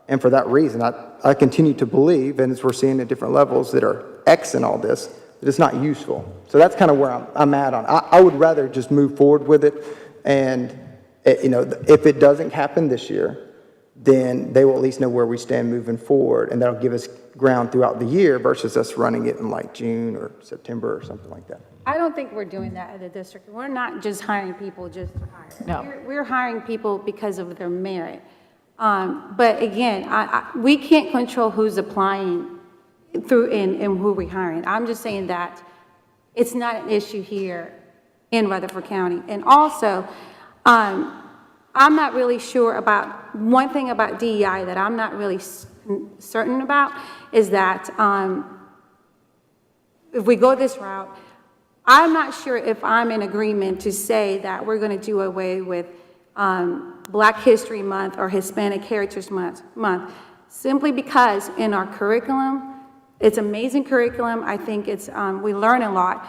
And for that reason, I continue to believe, and as we're seeing at different levels that are X in all this, that it's not useful. So that's kind of where I'm at on. I would rather just move forward with it, and if it doesn't happen this year, then they will at least know where we stand moving forward, and that'll give us ground throughout the year versus us running it in like June or September or something like that. I don't think we're doing that at the district. We're not just hiring people just to hire. No. We're hiring people because of their merit. But again, we can't control who's applying through and who we're hiring. I'm just saying that it's not an issue here in Rutherford County. And also, I'm not really sure about, one thing about DEI that I'm not really certain about is that if we go this route, I'm not sure if I'm in agreement to say that we're going to do away with Black History Month or Hispanic Heritage Month, simply because in our curriculum, it's amazing curriculum. I think it's, we learn a lot.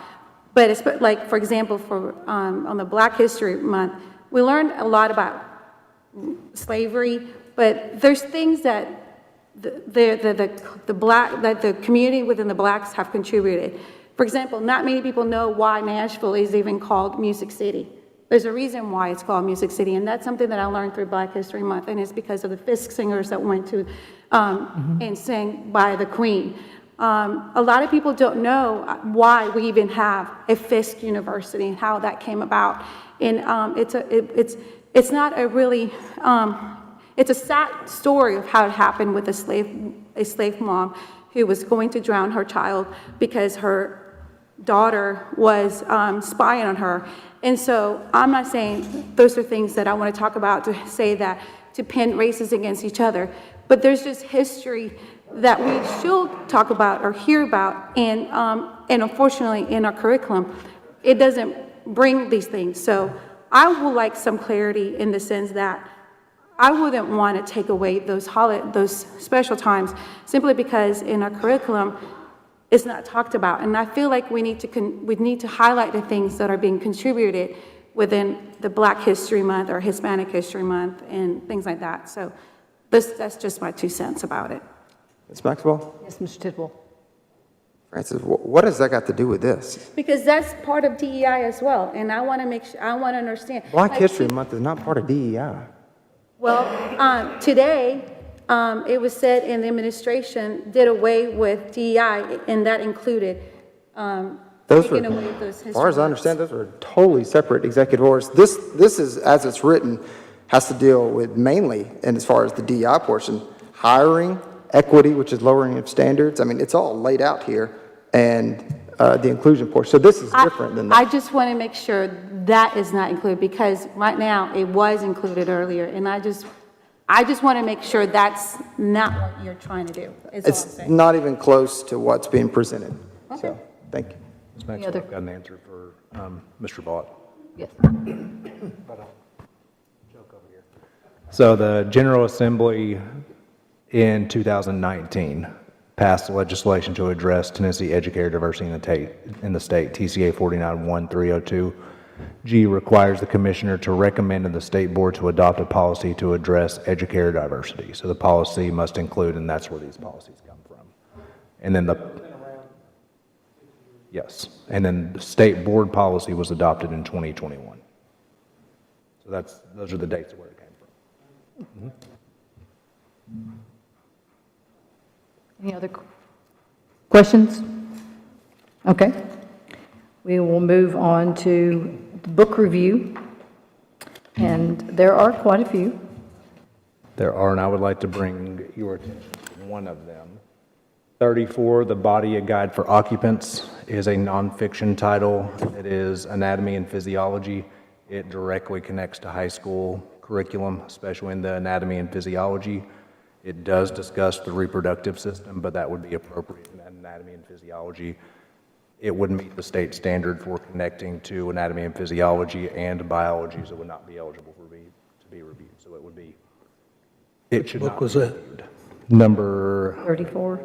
But it's like, for example, on the Black History Month, we learned a lot about slavery, but there's things that the community within the Blacks have contributed. For example, not many people know why Nashville is even called Music City. There's a reason why it's called Music City, and that's something that I learned through Black History Month, and it's because of the Fisk singers that went to and sang by the Queen. A lot of people don't know why we even have a Fisk University and how that came about. And it's not a really, it's a sad story of how it happened with a slave mom who was going to drown her child because her daughter was spying on her. And so I'm not saying those are things that I want to talk about to say that, to pin races against each other, but there's just history that we should talk about or hear about, and unfortunately in our curriculum, it doesn't bring these things. So I would like some clarity in the sense that I wouldn't want to take away those special times simply because in our curriculum, it's not talked about. And I feel like we need to highlight the things that are being contributed within the Black History Month or Hispanic History Month and things like that. So that's just my 2 cents about it. Ms. Maxwell? Yes, Mr. Tidwell. Francis, what has that got to do with this? Because that's part of DEI as well, and I want to make sure, I want to understand. Black Like, History Month is not part of DEI. Well, today, it was said in the administration did away with DEI, and that included Those taking were, away those history as far as I books. understand, those are totally separate executive orders. This is, as it's written, has to deal with mainly, and as far as the DEI portion, hiring, equity, which is lowering of standards. I mean, it's all laid out here, and the inclusion portion. So this is different than that. I just want to make sure that is not included, because right now it was included earlier, and I just want to make sure that's not what you're trying to do, is all I'm It's saying. not even close to what's being presented. So, thank you. Ms. Maxwell, other- I've got an answer for Mr. Vaught. Yes. So the General Assembly in 2019 passed legislation to address Tennessee educator diversity in the state. TCA 491302G requires the commissioner to recommend to the state board to adopt a policy to address educator diversity. So the policy must include, and that's where these policies come from. And then yes, and then the state board policy was adopted in 2021. So those are the dates of where it came from. Any other questions? Okay. We will move on to the book review, and there are quite a few. There are, and I would like to bring your attention to one of them. 34, The Body, A Guide for Occupants, is a nonfiction title. It is anatomy and physiology. It directly connects to high school curriculum, especially in the anatomy and physiology. It does discuss the reproductive system, but that would be appropriate in anatomy and physiology. It would meet the state standard for connecting to anatomy and physiology and biology, so it would not be eligible to be reviewed. So it should book not was be that? reviewed. Number 34?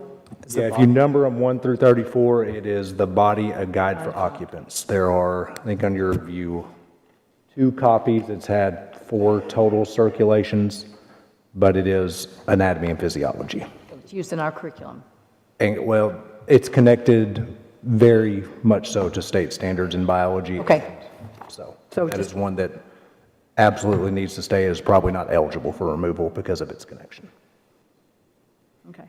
Yeah, if you number them 1 through 34, it is The Body, A Guide for Occupants. There are, I think on your review, 2 copies. It's had 4 total circulations, but it is anatomy and physiology. It's used in our curriculum. And, well, it's connected very much so to state standards in biology. Okay. So So that just- is one that absolutely needs to stay, is probably not eligible for removal because of its connection. Okay.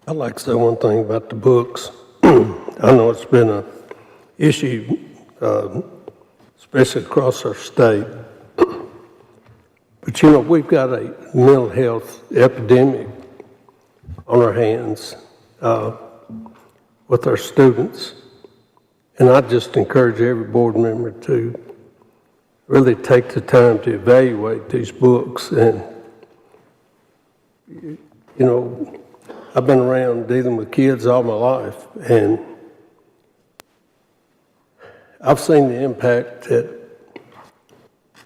I'd like to say one thing about the books. I know it's been an issue, especially across our state. But you know, we've got a mental health epidemic on our hands with our students. And I just encourage every board member to really take the time to evaluate these books. And, you know, I've been around dealing with kids all my life, and I've seen the impact that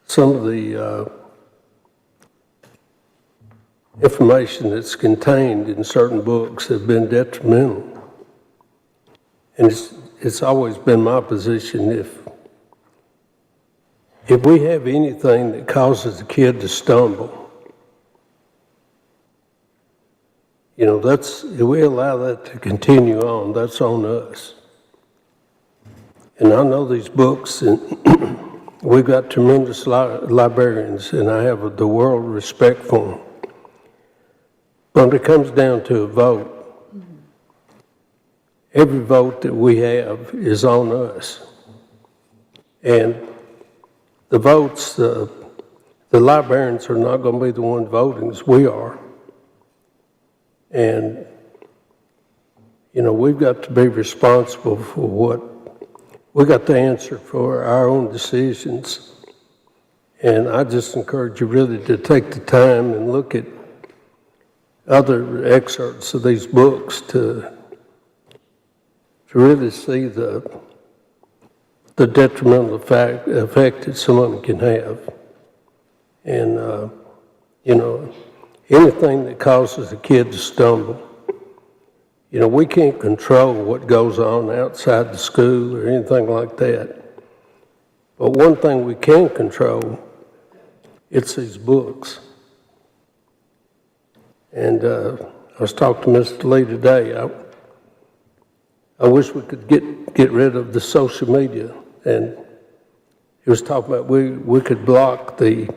some of the information that's contained in certain books have been detrimental. And it's always been my position, if we have anything that causes a kid to stumble, you know, if we allow that to continue on, that's on us. And I know these books, and we've got tremendous librarians, and I have the world of respect for them. But when it comes down to a vote, every vote that we have is on us. And the votes, the librarians are not going to be the ones voting as we are. And, you know, we've got to be responsible for we got to answer for our own decisions. And I just encourage you really to take the time and look at other excerpts of these books to really see the detrimental effect that someone can have. And, you know, anything that causes a kid to stumble, you know, we can't control what goes on outside the school or anything like that. But one thing we can control, it's these books. And I was talking to Mr. Lee today. I wish we could get rid of the social media. And he was talking about we could block the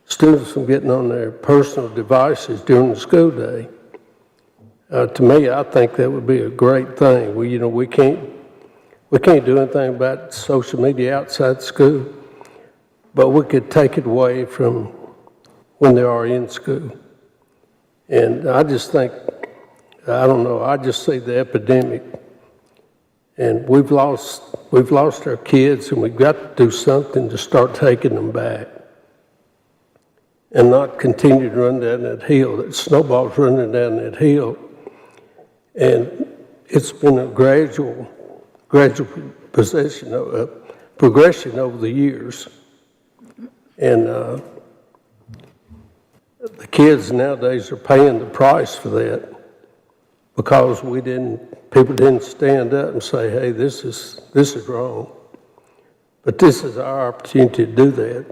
students from getting on their personal devices during the school day. To me, I think that would be a great thing. We can't do anything about social media outside school, but we could take it away from when they are in school. And I just think, I don't know, I just see the epidemic, and we've lost our kids, and we've got to do something to start taking them back. And not continue to run down that hill. That snowball's running down that hill. And it's been a gradual progression over the years. And the kids nowadays are paying the price for that because people didn't stand up and say, hey, this is wrong. But this is our opportunity to do that.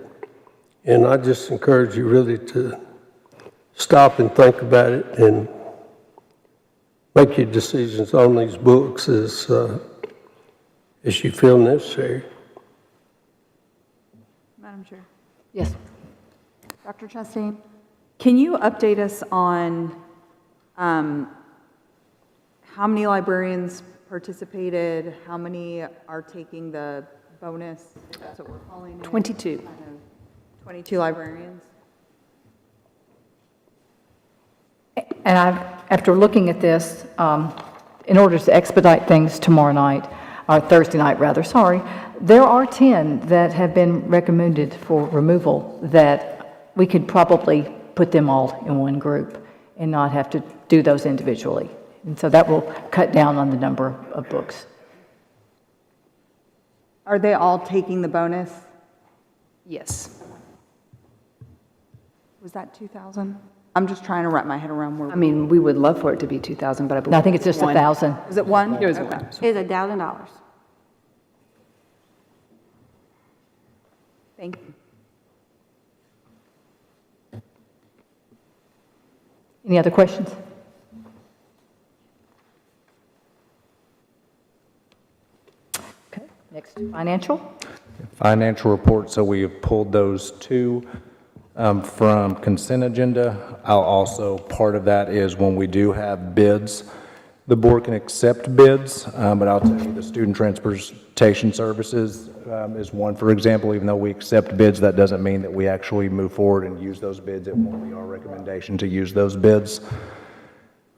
And I just encourage you really to stop and think about it and make your decisions on these books as you feel necessary. Madam Chair. Yes. Dr. Chastain, can you update us on how many librarians participated, how many are taking the bonus, if that's what we're calling it? 22. 22 librarians? And after looking at this, in order to expedite things tomorrow night, or Thursday night rather, there are 10 that have been recommended for removal that we could probably put them all in one group and not have to do those individually. And so that will cut down on the number of books. Are they all taking the bonus? Yes. Was that 2,000? I'm just trying to wrap my head around where. I mean, we would love for it to be 2,000, but I believe. No, I think it's just 1,000. Is it one? It was Okay. one. It's $1,000. Thank you. Any other questions? Okay, next, financial. Financial report, so we have pulled those two from consent agenda. Part of that is when we do have bids, the board can accept bids, but I'll tell you, the student transportation services is one, for example. Even though we accept bids, that doesn't mean that we actually move forward and use those bids. It won't be our recommendation to use those bids.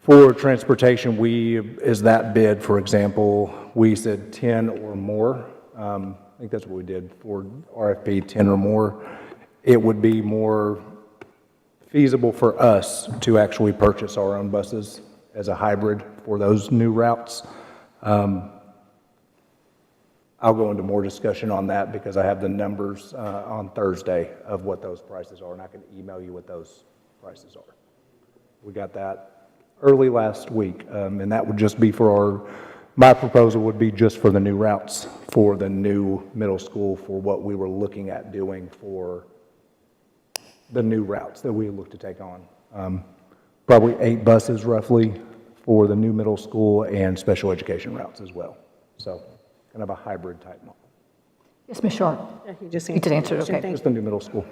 For transportation, is that bid, for example, we said 10 or more. I think that's what we did for RFP, 10 or more. It would be more feasible for us to actually purchase our own buses as a hybrid for those new routes. I I'll go into more discussion on that because I have the numbers on Thursday of what those prices are, and I can email you what those prices are. We got that early last week, and that would just be for my proposal would be just for the new routes for the new middle school for what we were looking at doing for the new routes that we look to take on. Probably 8 buses roughly for the new middle school and special education routes as well. So kind of a hybrid type model. Yes, Ms. Sharp? You just You did answer it, okay. Thank Just the new middle school.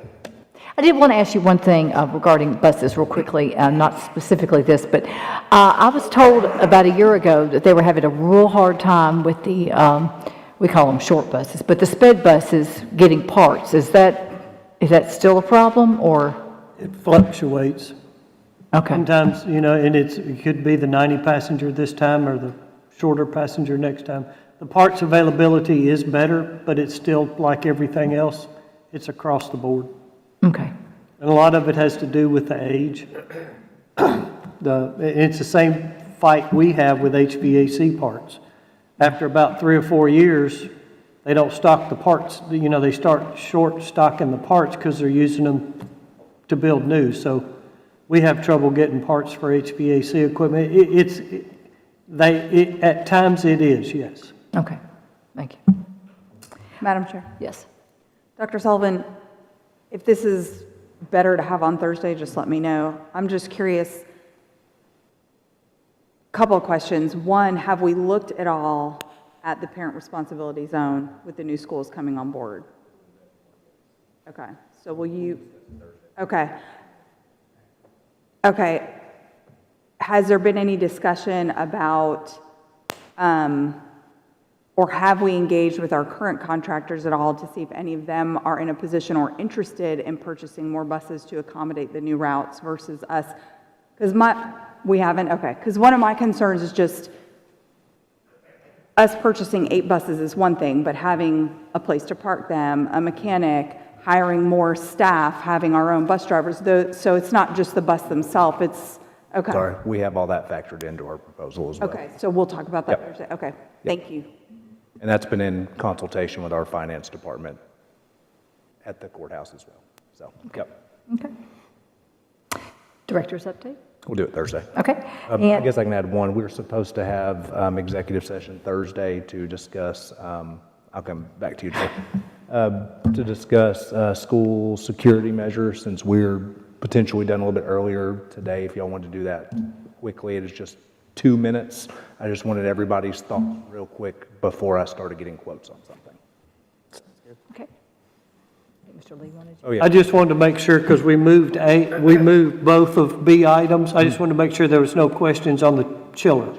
I did want to ask you one thing regarding buses real quickly, not specifically this, but I was told about a year ago that they were having a real hard time with the, we call them short buses, but the sped buses getting parts. Is that still a problem, or? It fluctuates. Okay, Sometimes, and it could be the 90 passenger this time or the shorter passenger next time. The parts availability is better, but it's still like everything else. It's across the board. okay, And a lot of it has to do with the age. It's the same fight we have with HVAC parts. After about 3 or 4 years, they don't stock the parts. They start short stocking the parts because they're using them to build new. So we have trouble getting parts for HVAC equipment. At times it is, yes. okay, thank you. Madam Chair. Yes. Dr. Sullivan, if this is better to have on Thursday, just let me know. I'm just curious, couple of questions. One, have we looked at all at the parent responsibility zone with the new schools coming on board? Okay, so will you, okay. Okay, has there been any discussion about, or have we engaged with our current contractors at all to see if any of them are in a position or interested in purchasing more buses to accommodate the new routes versus us? Because we haven't, okay, because one of my concerns is just us purchasing 8 buses is one thing, but having a place to park them, a mechanic, hiring more staff, having our own bus drivers, so it's not just the bus themselves, it's, okay. Sorry, we have all that factored into our proposal as well. Okay, so we'll talk about that Yep. Thursday, okay, thank you. And that's been in consultation with our finance department at the courthouse as well. So, yep, Okay. Director's update? we'll do it Thursday. Okay. I And guess I can add one. We were supposed to have executive session Thursday to discuss, I'll come back to you, Jay, to discuss school security measures, since we're potentially done a little bit earlier today. If y'all want to do that quickly, it is just 2 minutes. I just wanted everybody's thoughts real quick before I started getting quotes on something. okay. Mr. Lee wanted you. Oh, yeah. I just wanted to make sure, because we moved both of B items. I just wanted to make sure there was no questions on the chiller.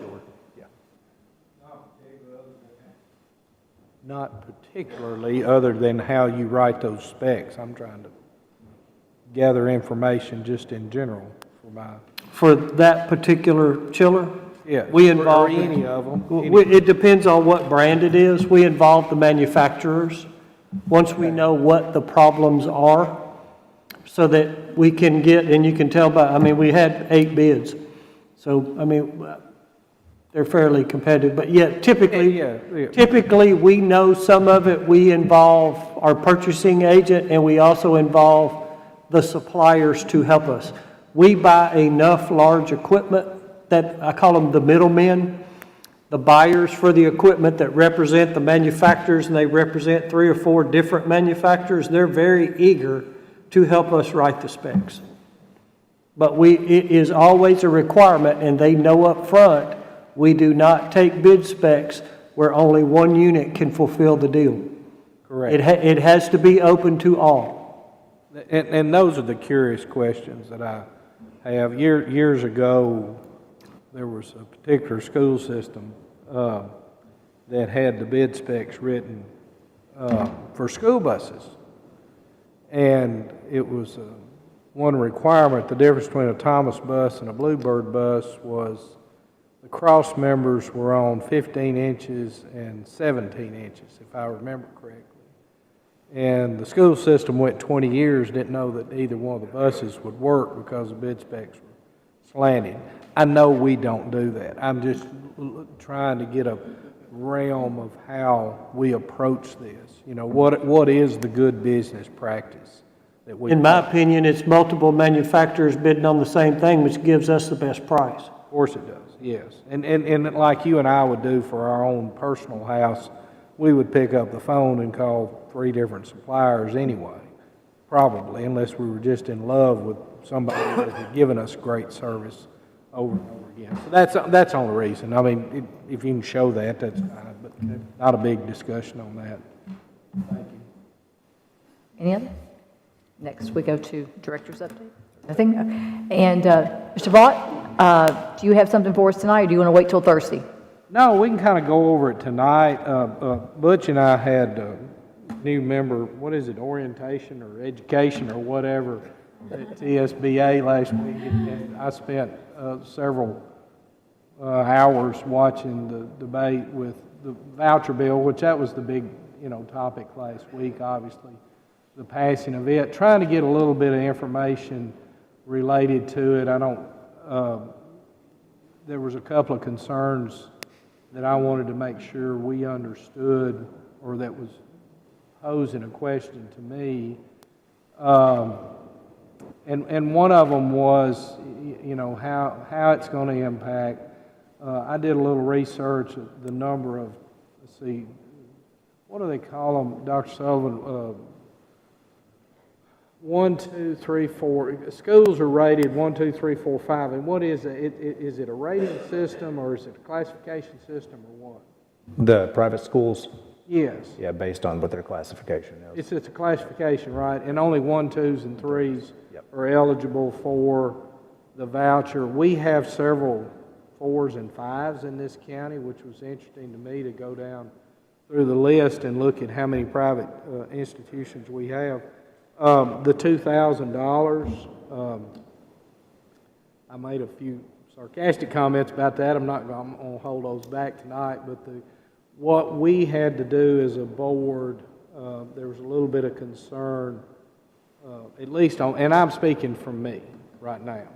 Not particularly, other than how you write those specs. I'm trying to gather information just in general for my, For that particular chiller? yeah. We or involve any of them. It depends on what brand it is. We involve the manufacturers. Once we know what the problems are, so that we can get, and you can tell by, we had 8 bids. So, they're fairly competitive, but yet typically, typically we know some of it. We involve our purchasing agent, and we also involve the suppliers to help us. We buy enough large equipment that I call them the middlemen, the buyers for the equipment that represent the manufacturers, and they represent 3 or 4 different manufacturers. They're very eager to help us write the specs. But it is always a requirement, and they know up front, we do not take bid specs where only one unit can fulfill the deal. Correct. It has to be open to all. And those are the curious questions that I have. Years ago, there was a particular school system that had the bid specs written for school buses. And it was one requirement, the difference between a Thomas bus and a Bluebird bus was the cross members were on 15 inches and 17 inches, if I remember correctly. And the school system went 20 years, didn't know that either one of the buses would work because the bid specs were slanted. I know we don't do that. I'm just trying to get a realm of how we approach this. You know, what is the good business practice that we? In my opinion, it's multiple manufacturers bidding on the same thing, which gives us the best price. Of course it does, yes. And like you and I would do for our own personal house, we would pick up the phone and call 3 different suppliers anyway, probably, unless we were just in love with somebody that had given us great service over and over again. So that's the only reason. I mean, if you can show that, that's fine, but not a big discussion on that. Thank you. Any other? Next, we go to director's update. Nothing? And Mr. Vaught, do you have something for us tonight, or do you want to wait till Thursday? No, we can kind of go over it tonight. Butch and I had a new member, what is it, orientation or education or whatever, at TSBA last week, and I spent several hours watching the debate with the voucher bill, which that was the big, topic last week, obviously, the passing of it, trying to get a little bit of information related to it. There was a couple of concerns that I wanted to make sure we understood, or that was posing a question to me. And one of them was, how it's going to impact. I did a little research of the number of, let's see, what do they call them, Dr. Sullivan? 1, 2, 3, 4. Schools are rated 1, 2, 3, 4, 5. And what is it? Is it a rating system, or is it a classification system, or what? The private schools? Yes. Yeah, based on what their classification is. It's a classification, right? And only 1, 2s, and 3s are eligible for the voucher. We have several 4s and 5s in this county, which was interesting to me to go down through the list and look at how many private institutions we have. The $2,000, I made a few sarcastic comments about that. I'm not going to hold those back tonight, but what we had to do as a board, there was a little bit of concern, at least on, and I'm speaking from me right now,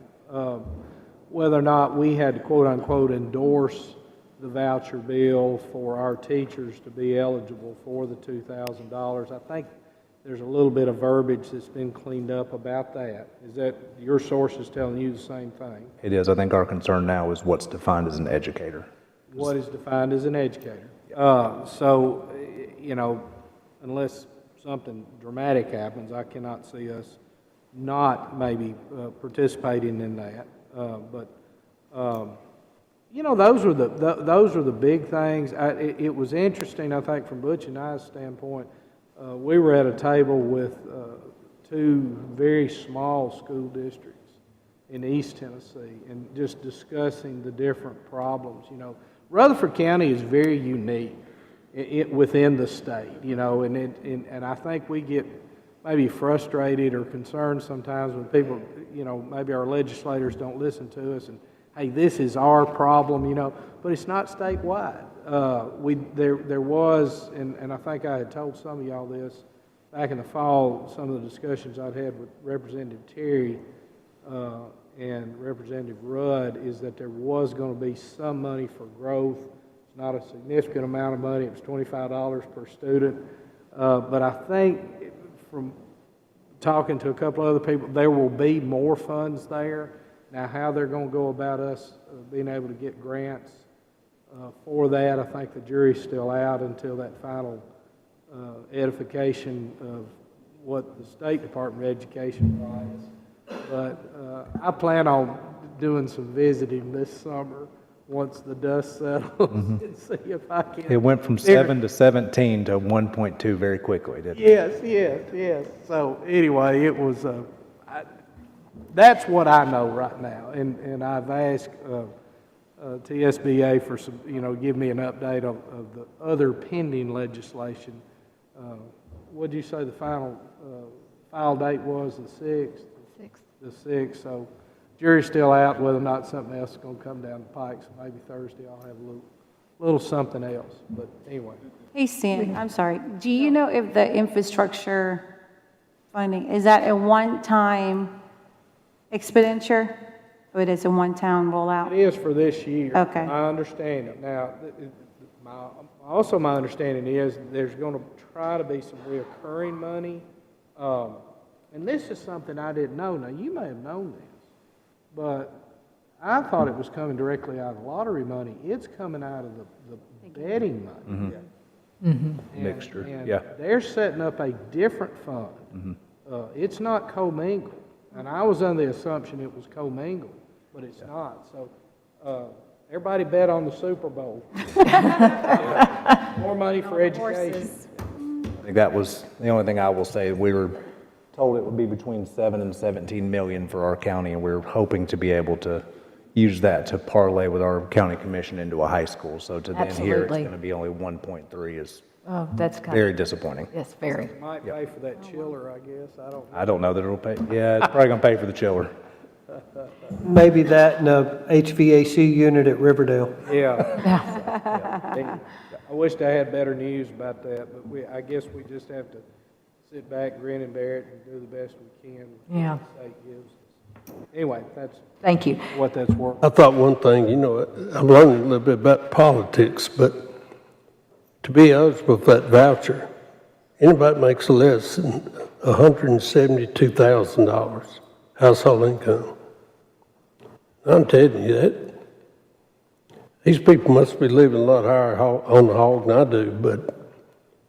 whether or not we had to quote unquote endorse the voucher bill for our teachers to be eligible for the $2,000. I think there's a little bit of verbiage that's been cleaned up about that. Is that your sources telling you the same thing? It is. I think our concern now is what's defined as an educator. What is defined as an educator? So, unless something dramatic happens, I cannot see us not maybe participating in that. Those are the big things. It was interesting, I think, from Butch and I's standpoint. We were at a table with 2 very small school districts in East Tennessee and just discussing the different problems. Rutherford County is very unique within the state, and I think we get maybe frustrated or concerned sometimes when people, maybe our legislators don't listen to us and, hey, this is our problem, but it's not statewide. There was, and I think I had told some of y'all this back in the fall, some of the discussions I'd had with Representative Terry and Representative Rudd, is that there was going to be some money for growth. It's not a significant amount of money. It was $25 per student. But I think from talking to a couple other people, there will be more funds there. Now, how they're going to go about us being able to get grants for that, I think the jury's still out until that final edification of what the State Department of Education provides. But I plan on doing some visiting this summer once the dust settles and see if I can. It went from 7 to 17 to 1.2 very quickly, didn't it? Yes. So anyway, it was, that's what I know right now. And I've asked TSBA for some, give me an update of the other pending legislation. What did you say the final file date was, the 6th? The 6th, so jury's still out whether or not something else is going to come down the pike, so maybe Thursday I'll have a little something else, but anyway. Hey, Stan, I'm sorry. Do you know if the infrastructure funding, is that a one-time expenditure, or it is a one-time rollout? It is for this year. Okay. I understand it. Now, Also, my understanding is there's going to try to be some reoccurring money. And this is something I didn't know. Now, you may have known this, but I thought it was coming directly out of lottery money. It's coming out of the betting money. And- Mixture, and yeah. they're setting up a different fund. It's not commingled, and I was under the assumption it was commingled, but it's not. So everybody bet on the Super Bowl. More money for education. I think that was the only thing I will say. We were told it would be between 7 and 17 million for our county, and we're hoping to be able to use that to parlay with our county commission into a high school. So to then here, it's Absolutely. going to be only 1.3 is Oh, that's kind very of, disappointing. yes, very. Might pay for that chiller, I guess. I don't know. I don't know that it'll pay. Yeah, it's probably going to pay for the chiller. Maybe that and a HVAC unit at Riverdale. Yeah. I wished I had better news about that, but I guess we just have to sit back, grin and bear it, and do the best we can with Yeah. what the state gives us. Anyway, that's Thank you. what that's worth. I thought one thing, I'm learning a little bit about politics, but to be eligible for that voucher, anybody that makes less than $172,000 household income. I'm telling you that. These people must be living a lot higher on the hog than I do, but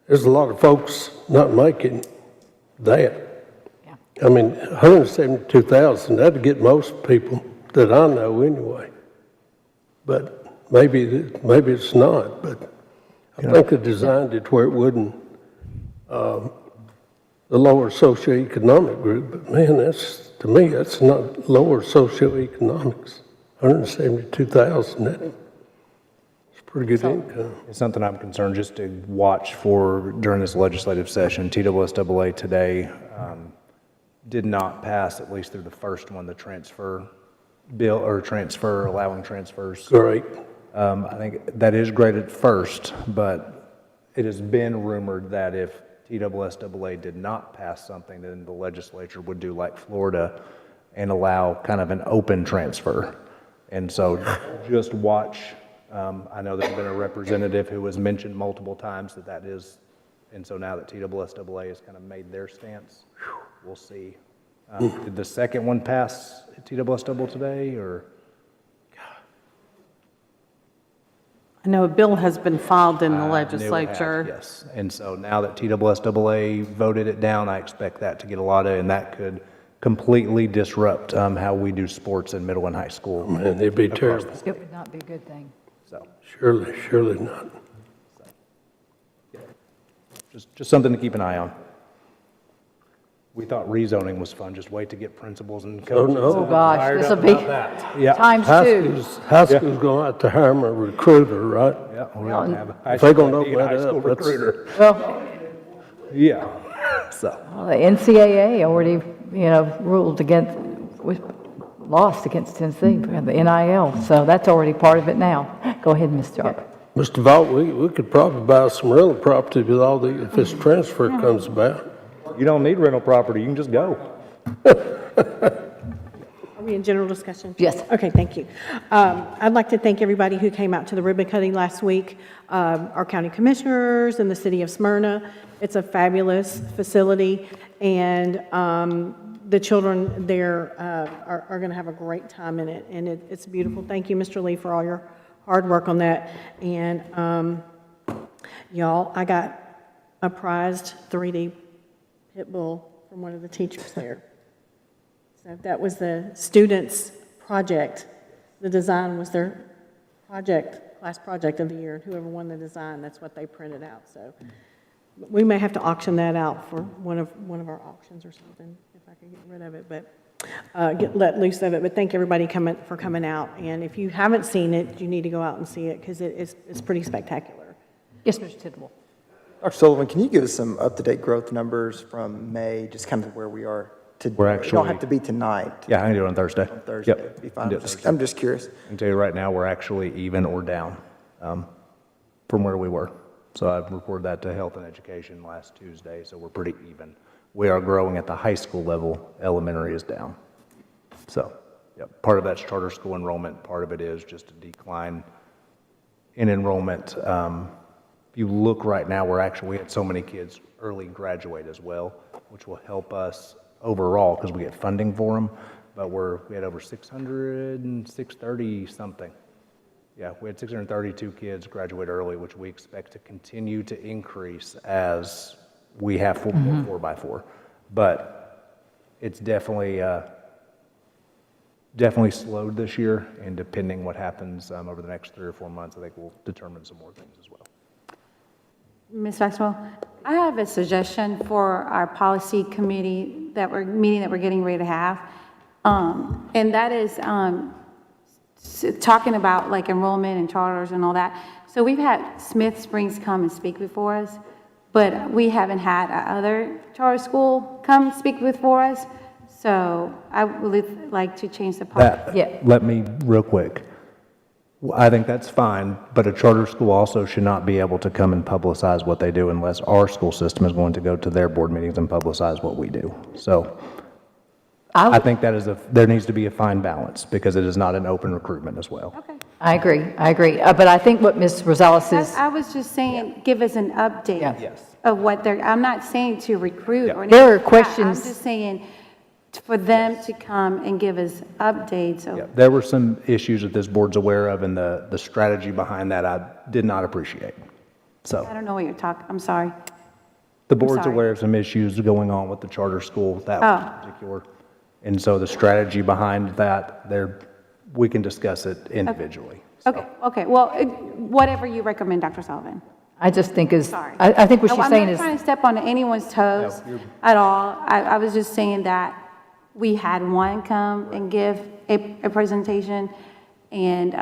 there's a lot of folks not making that. Yeah. I mean, 172,000, that'd get most people that I know anyway. But maybe it's not, but I think they designed it where it wouldn't, the lower socioeconomic group, but man, to me, that's not lower socioeconomics. 172,000, that's pretty good income. It's something I'm concerned just to watch for during this legislative session. TWSAA today did not pass, at least through the first one, the transfer bill or allowing transfers. Great. I think that is great at first, but it has been rumored that if TWSAA did not pass something, then the legislature would do like Florida and allow kind of an open transfer. And so just watch. I know there's been a representative who has mentioned multiple times that is, and so now that TWSAA has kind of made their stance, we'll see. Did the second one pass at TWSAA today, or? I know a bill has been filed in the I knew it had, legislature. yes, and so now that TWSAA voted it down, I expect that to get a lot of, and that could completely disrupt how we do sports in middle and high school. Man, it'd be terrible. It would not be a good thing. So, Surely not. just something to keep an eye on. We thought rezoning was fun, just wait to get principals and coaches. no. Oh, gosh, fired this'll up be about that. Yeah. times two. High school's going to have to hire a recruiter, right? Yeah, we're gonna have a high If they're school, gonna open high that school up, that's- recruiter. Well, Yeah, so. well, the NCAA already, ruled lost against Tennessee, we have the NIL, so that's already part of it now. Go ahead, Ms. Jarvis. Mr. Vaught, we could probably buy some rental property with if this transfer comes about. You don't need rental property, you can just go. Are we in general discussion? Yes. Okay, thank you. I'd like to thank everybody who came out to the ribbon cutting last week, our county commissioners and the city of Smyrna. It's a fabulous facility, and the children there are going to have a great time in it, and it's beautiful. Thank you, Mr. Lee, for all your hard work on that. And y'all, I got a prized 3D pit bull from one of the teachers there. So that was the students' project. The design was their class project of the year, and whoever won the design, that's what they printed out. So we may have to auction that out for one of our auctions or something, if I could get rid of it, but let loose of it. But thank everybody for coming out. And if you haven't seen it, you need to go out and see it, because it's pretty spectacular. Yes, Mr. Tidwell. Dr. Sullivan, can you give us some up-to-date growth numbers from May, just kind of where we are today? We're It don't have to be tonight. Yeah, I can do it on Thursday. On Thursday, Yep. be Can fine. do it Thursday. I'm just curious. I can tell you right now, we're actually even or down from where we were. So I've reported that to Health and Education last Tuesday, so we're pretty even. We are growing at the high school level. Elementary is down. So, part of that's charter school enrollment. Part of it is just a decline in enrollment. If you look right now, we had so many kids early graduate as well, which will help us overall because we get funding for them. But we had over 600 and 630 something. Yeah, we had 632 kids graduate early, which we expect to continue to increase as we have 4x4. But it's definitely slowed this year, and depending what happens over the next 3 or 4 months, I think we'll determine some more things as well. Ms. Maxwell, I have a suggestion for our policy committee meeting that we're getting ready to have. And that is talking about like enrollment and charters and all that. So we've had Smith Springs come and speak before us, but we haven't had other charter school come speak before us. So I would like to change the policy. Let me, real quick. I think that's fine, but a charter school also should not be able to come and publicize what they do unless our school system is going to go to their board meetings and publicize what we do. So I think there needs to be a fine balance because it is not an open recruitment as well. Okay. I agree. But I think what Ms. Rosales is, I was just saying, give us an update Yes. of what I'm not saying to recruit or anything. There are like that. questions- I'm just saying for them to come and give us updates. Yeah, there were some issues that this board's aware of, and the strategy behind that I did not appreciate. So I don't know what you're talking, I'm sorry. the board's sorry. aware of some issues going on with the charter school, that was Oh. particular. And so the strategy behind that, we can discuss it individually. Okay, well, whatever you recommend, Dr. Sullivan. I just think is, Sorry. I think what she's saying I'm is, not trying to step on anyone's toes No, at all. I was just saying that we had one come and give a presentation and,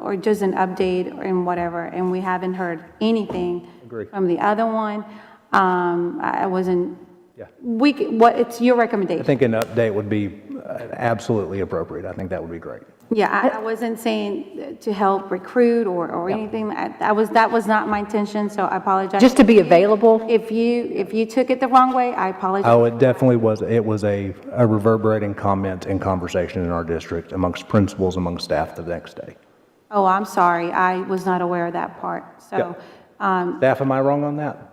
or just an update and whatever, and we haven't heard anything Agree. from the other one. I wasn't, Yeah. it's your I recommendation. think an update would be absolutely appropriate. I think that would be great. Yeah, I wasn't saying to help recruit or anything. That was not my intention, so I apologize. just to be available. If you took it the wrong way, I apologize. Oh, it definitely was. It was a reverberating comment and conversation in our district amongst principals, amongst staff the next day. Oh, I'm sorry. I was not aware of that part. So, Staff, am I wrong on that?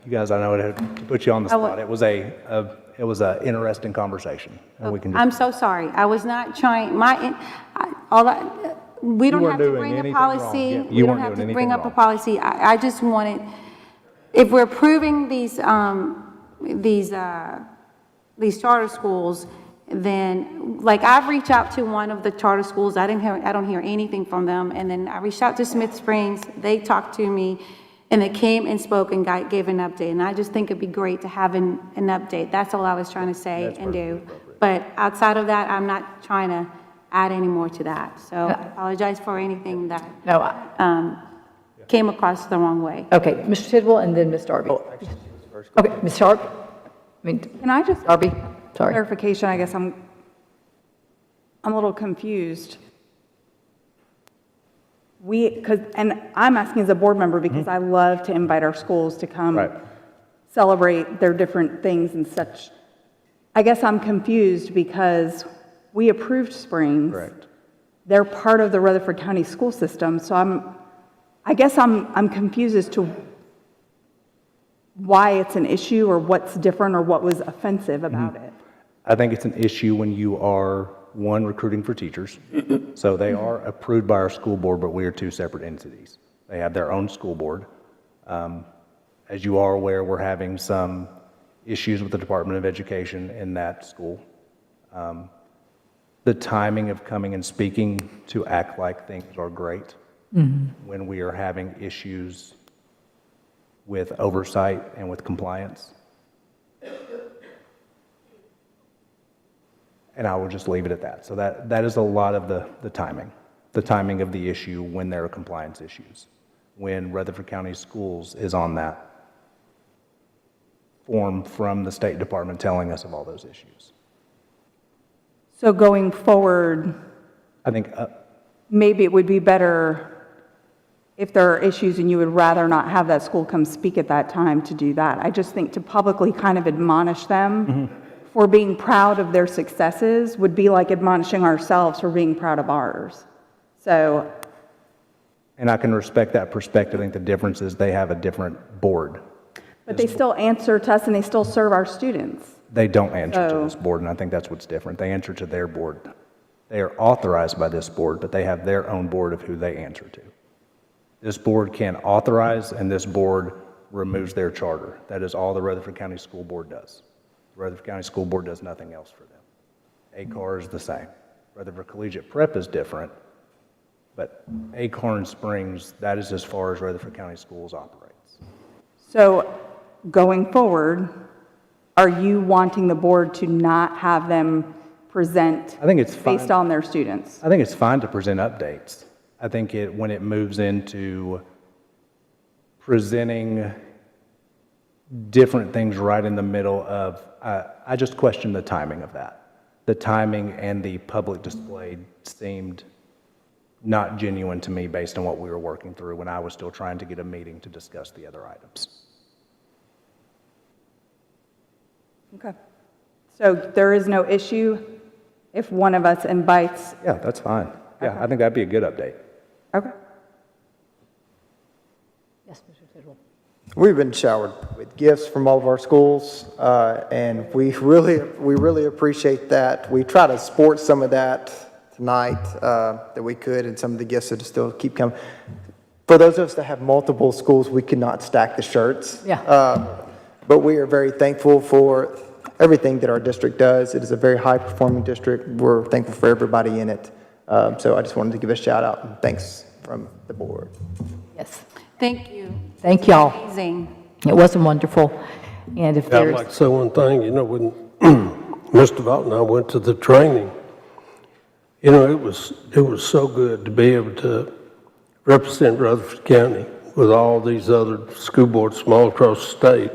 You guys, I know it had to put you on the spot. It was a interesting conversation, and we can just. I'm so sorry. I was not trying, we don't weren't to doing bring a anything wrong. policy. Yeah, We you don't weren't have doing to bring anything up a wrong. policy. I just wanted, if we're approving these charter schools, then, like, I've reached out to one of the charter schools. I don't hear anything from them. And then I reached out to Smith Springs. They talked to me, and they came and spoke and gave an update. And I just think it'd be great to have an update. That's all I was trying to say and do. But outside of that, I'm not trying to add any more to that. So I apologize for anything that came across the wrong way. Okay, Mr. Tidwell and then Ms. Darby. Okay, Ms. Sharp? Can I just, Darby, sorry. clarification, I guess I'm a little confused. And I'm asking as a board member because I love to invite our schools to come Right. celebrate their different things and such. I guess I'm confused because we approved Springs. Correct. They're part of the Rutherford County school system, so I guess I'm confused as to why it's an issue or what's different or what was offensive about it. I think it's an issue when you are, one, recruiting for teachers. So they are approved by our school board, but we are two separate entities. They have their own school board. As you are aware, we're having some issues with the Department of Education in that school. The timing of coming and speaking to act like things are great when we are having issues with oversight and with compliance. And I will just leave it at that. So that is a lot of the timing of the issue when there are compliance issues, when Rutherford County Schools is on that form from the State Department telling us of all those issues. So going forward, I think, maybe it would be better if there are issues and you would rather not have that school come speak at that time to do that. I just think to publicly kind of admonish them for being proud of their successes would be like admonishing ourselves for being proud of ours. So And I can respect that perspective. I think the difference is they have a different board. But they still answer to us and they still serve our students. They don't answer to So- this board, and I think that's what's different. They answer to their board. They are authorized by this board, but they have their own board of who they answer to. This board can authorize, and this board removes their charter. That is all the Rutherford County School Board does. The Rutherford County School Board does nothing else for them. ACAR is the same. Rutherford Collegiate Prep is different, but Acorn Springs, that is as far as Rutherford County Schools operates. So going forward, are you wanting the board to not have them present I think it's fine. based on their students? I think it's fine to present updates. I think when it moves into presenting different things right in the middle of, I just question the timing of that. The timing and the public display seemed not genuine to me based on what we were working through when I was still trying to get a meeting to discuss the other items. Okay. So there is no issue if one of us invites? Yeah, that's fine. Yeah, I think that'd be a good update. Okay. Yes, Mr. Tidwell. We've been showered with gifts from all of our schools, and we really appreciate that. We try to sport some of that tonight that we could, and some of the gifts that still keep coming. For those of us that have multiple schools, we could not stack the shirts. Yeah. But we are very thankful for everything that our district does. It is a very high-performing district. We're thankful for everybody in it. So I just wanted to give a shout-out and thanks from the board. Yes. Thank you. Thank y'all. Amazing. It was wonderful. And if I'd there's, like to say one thing, you know, when Mr. Vaught and I went to the training, you know, it was so good to be able to represent Rutherford County with all these other school boards from all across the state.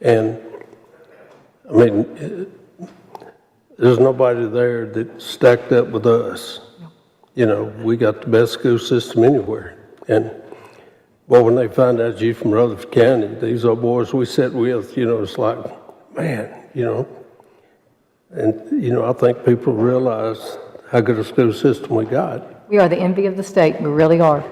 And, I mean, there's nobody there that stacked up with us. You know, we got the best school system anywhere. And, well, when they find out you're from Rutherford County, these old boys we sat with, you know, it's like, man, you know. And, you know, I think people realize how good a school system we got. we are the envy of the state, we really are.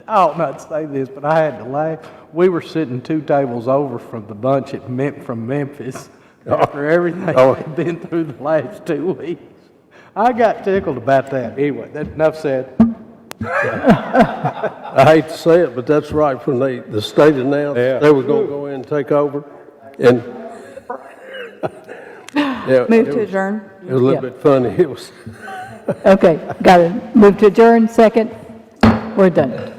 I ought not say this, but I had to laugh. We were sitting 2 tables over from the bunch from Memphis after everything had been through the last 2 weeks. I got tickled about that. Anyway, that's enough said. I hate to say it, but that's right. When the state announced they were going to go in and take over, and yeah, Move to adjourn. It was a little bit funny. It was. Okay, got it. Move to adjourn, second. We're done.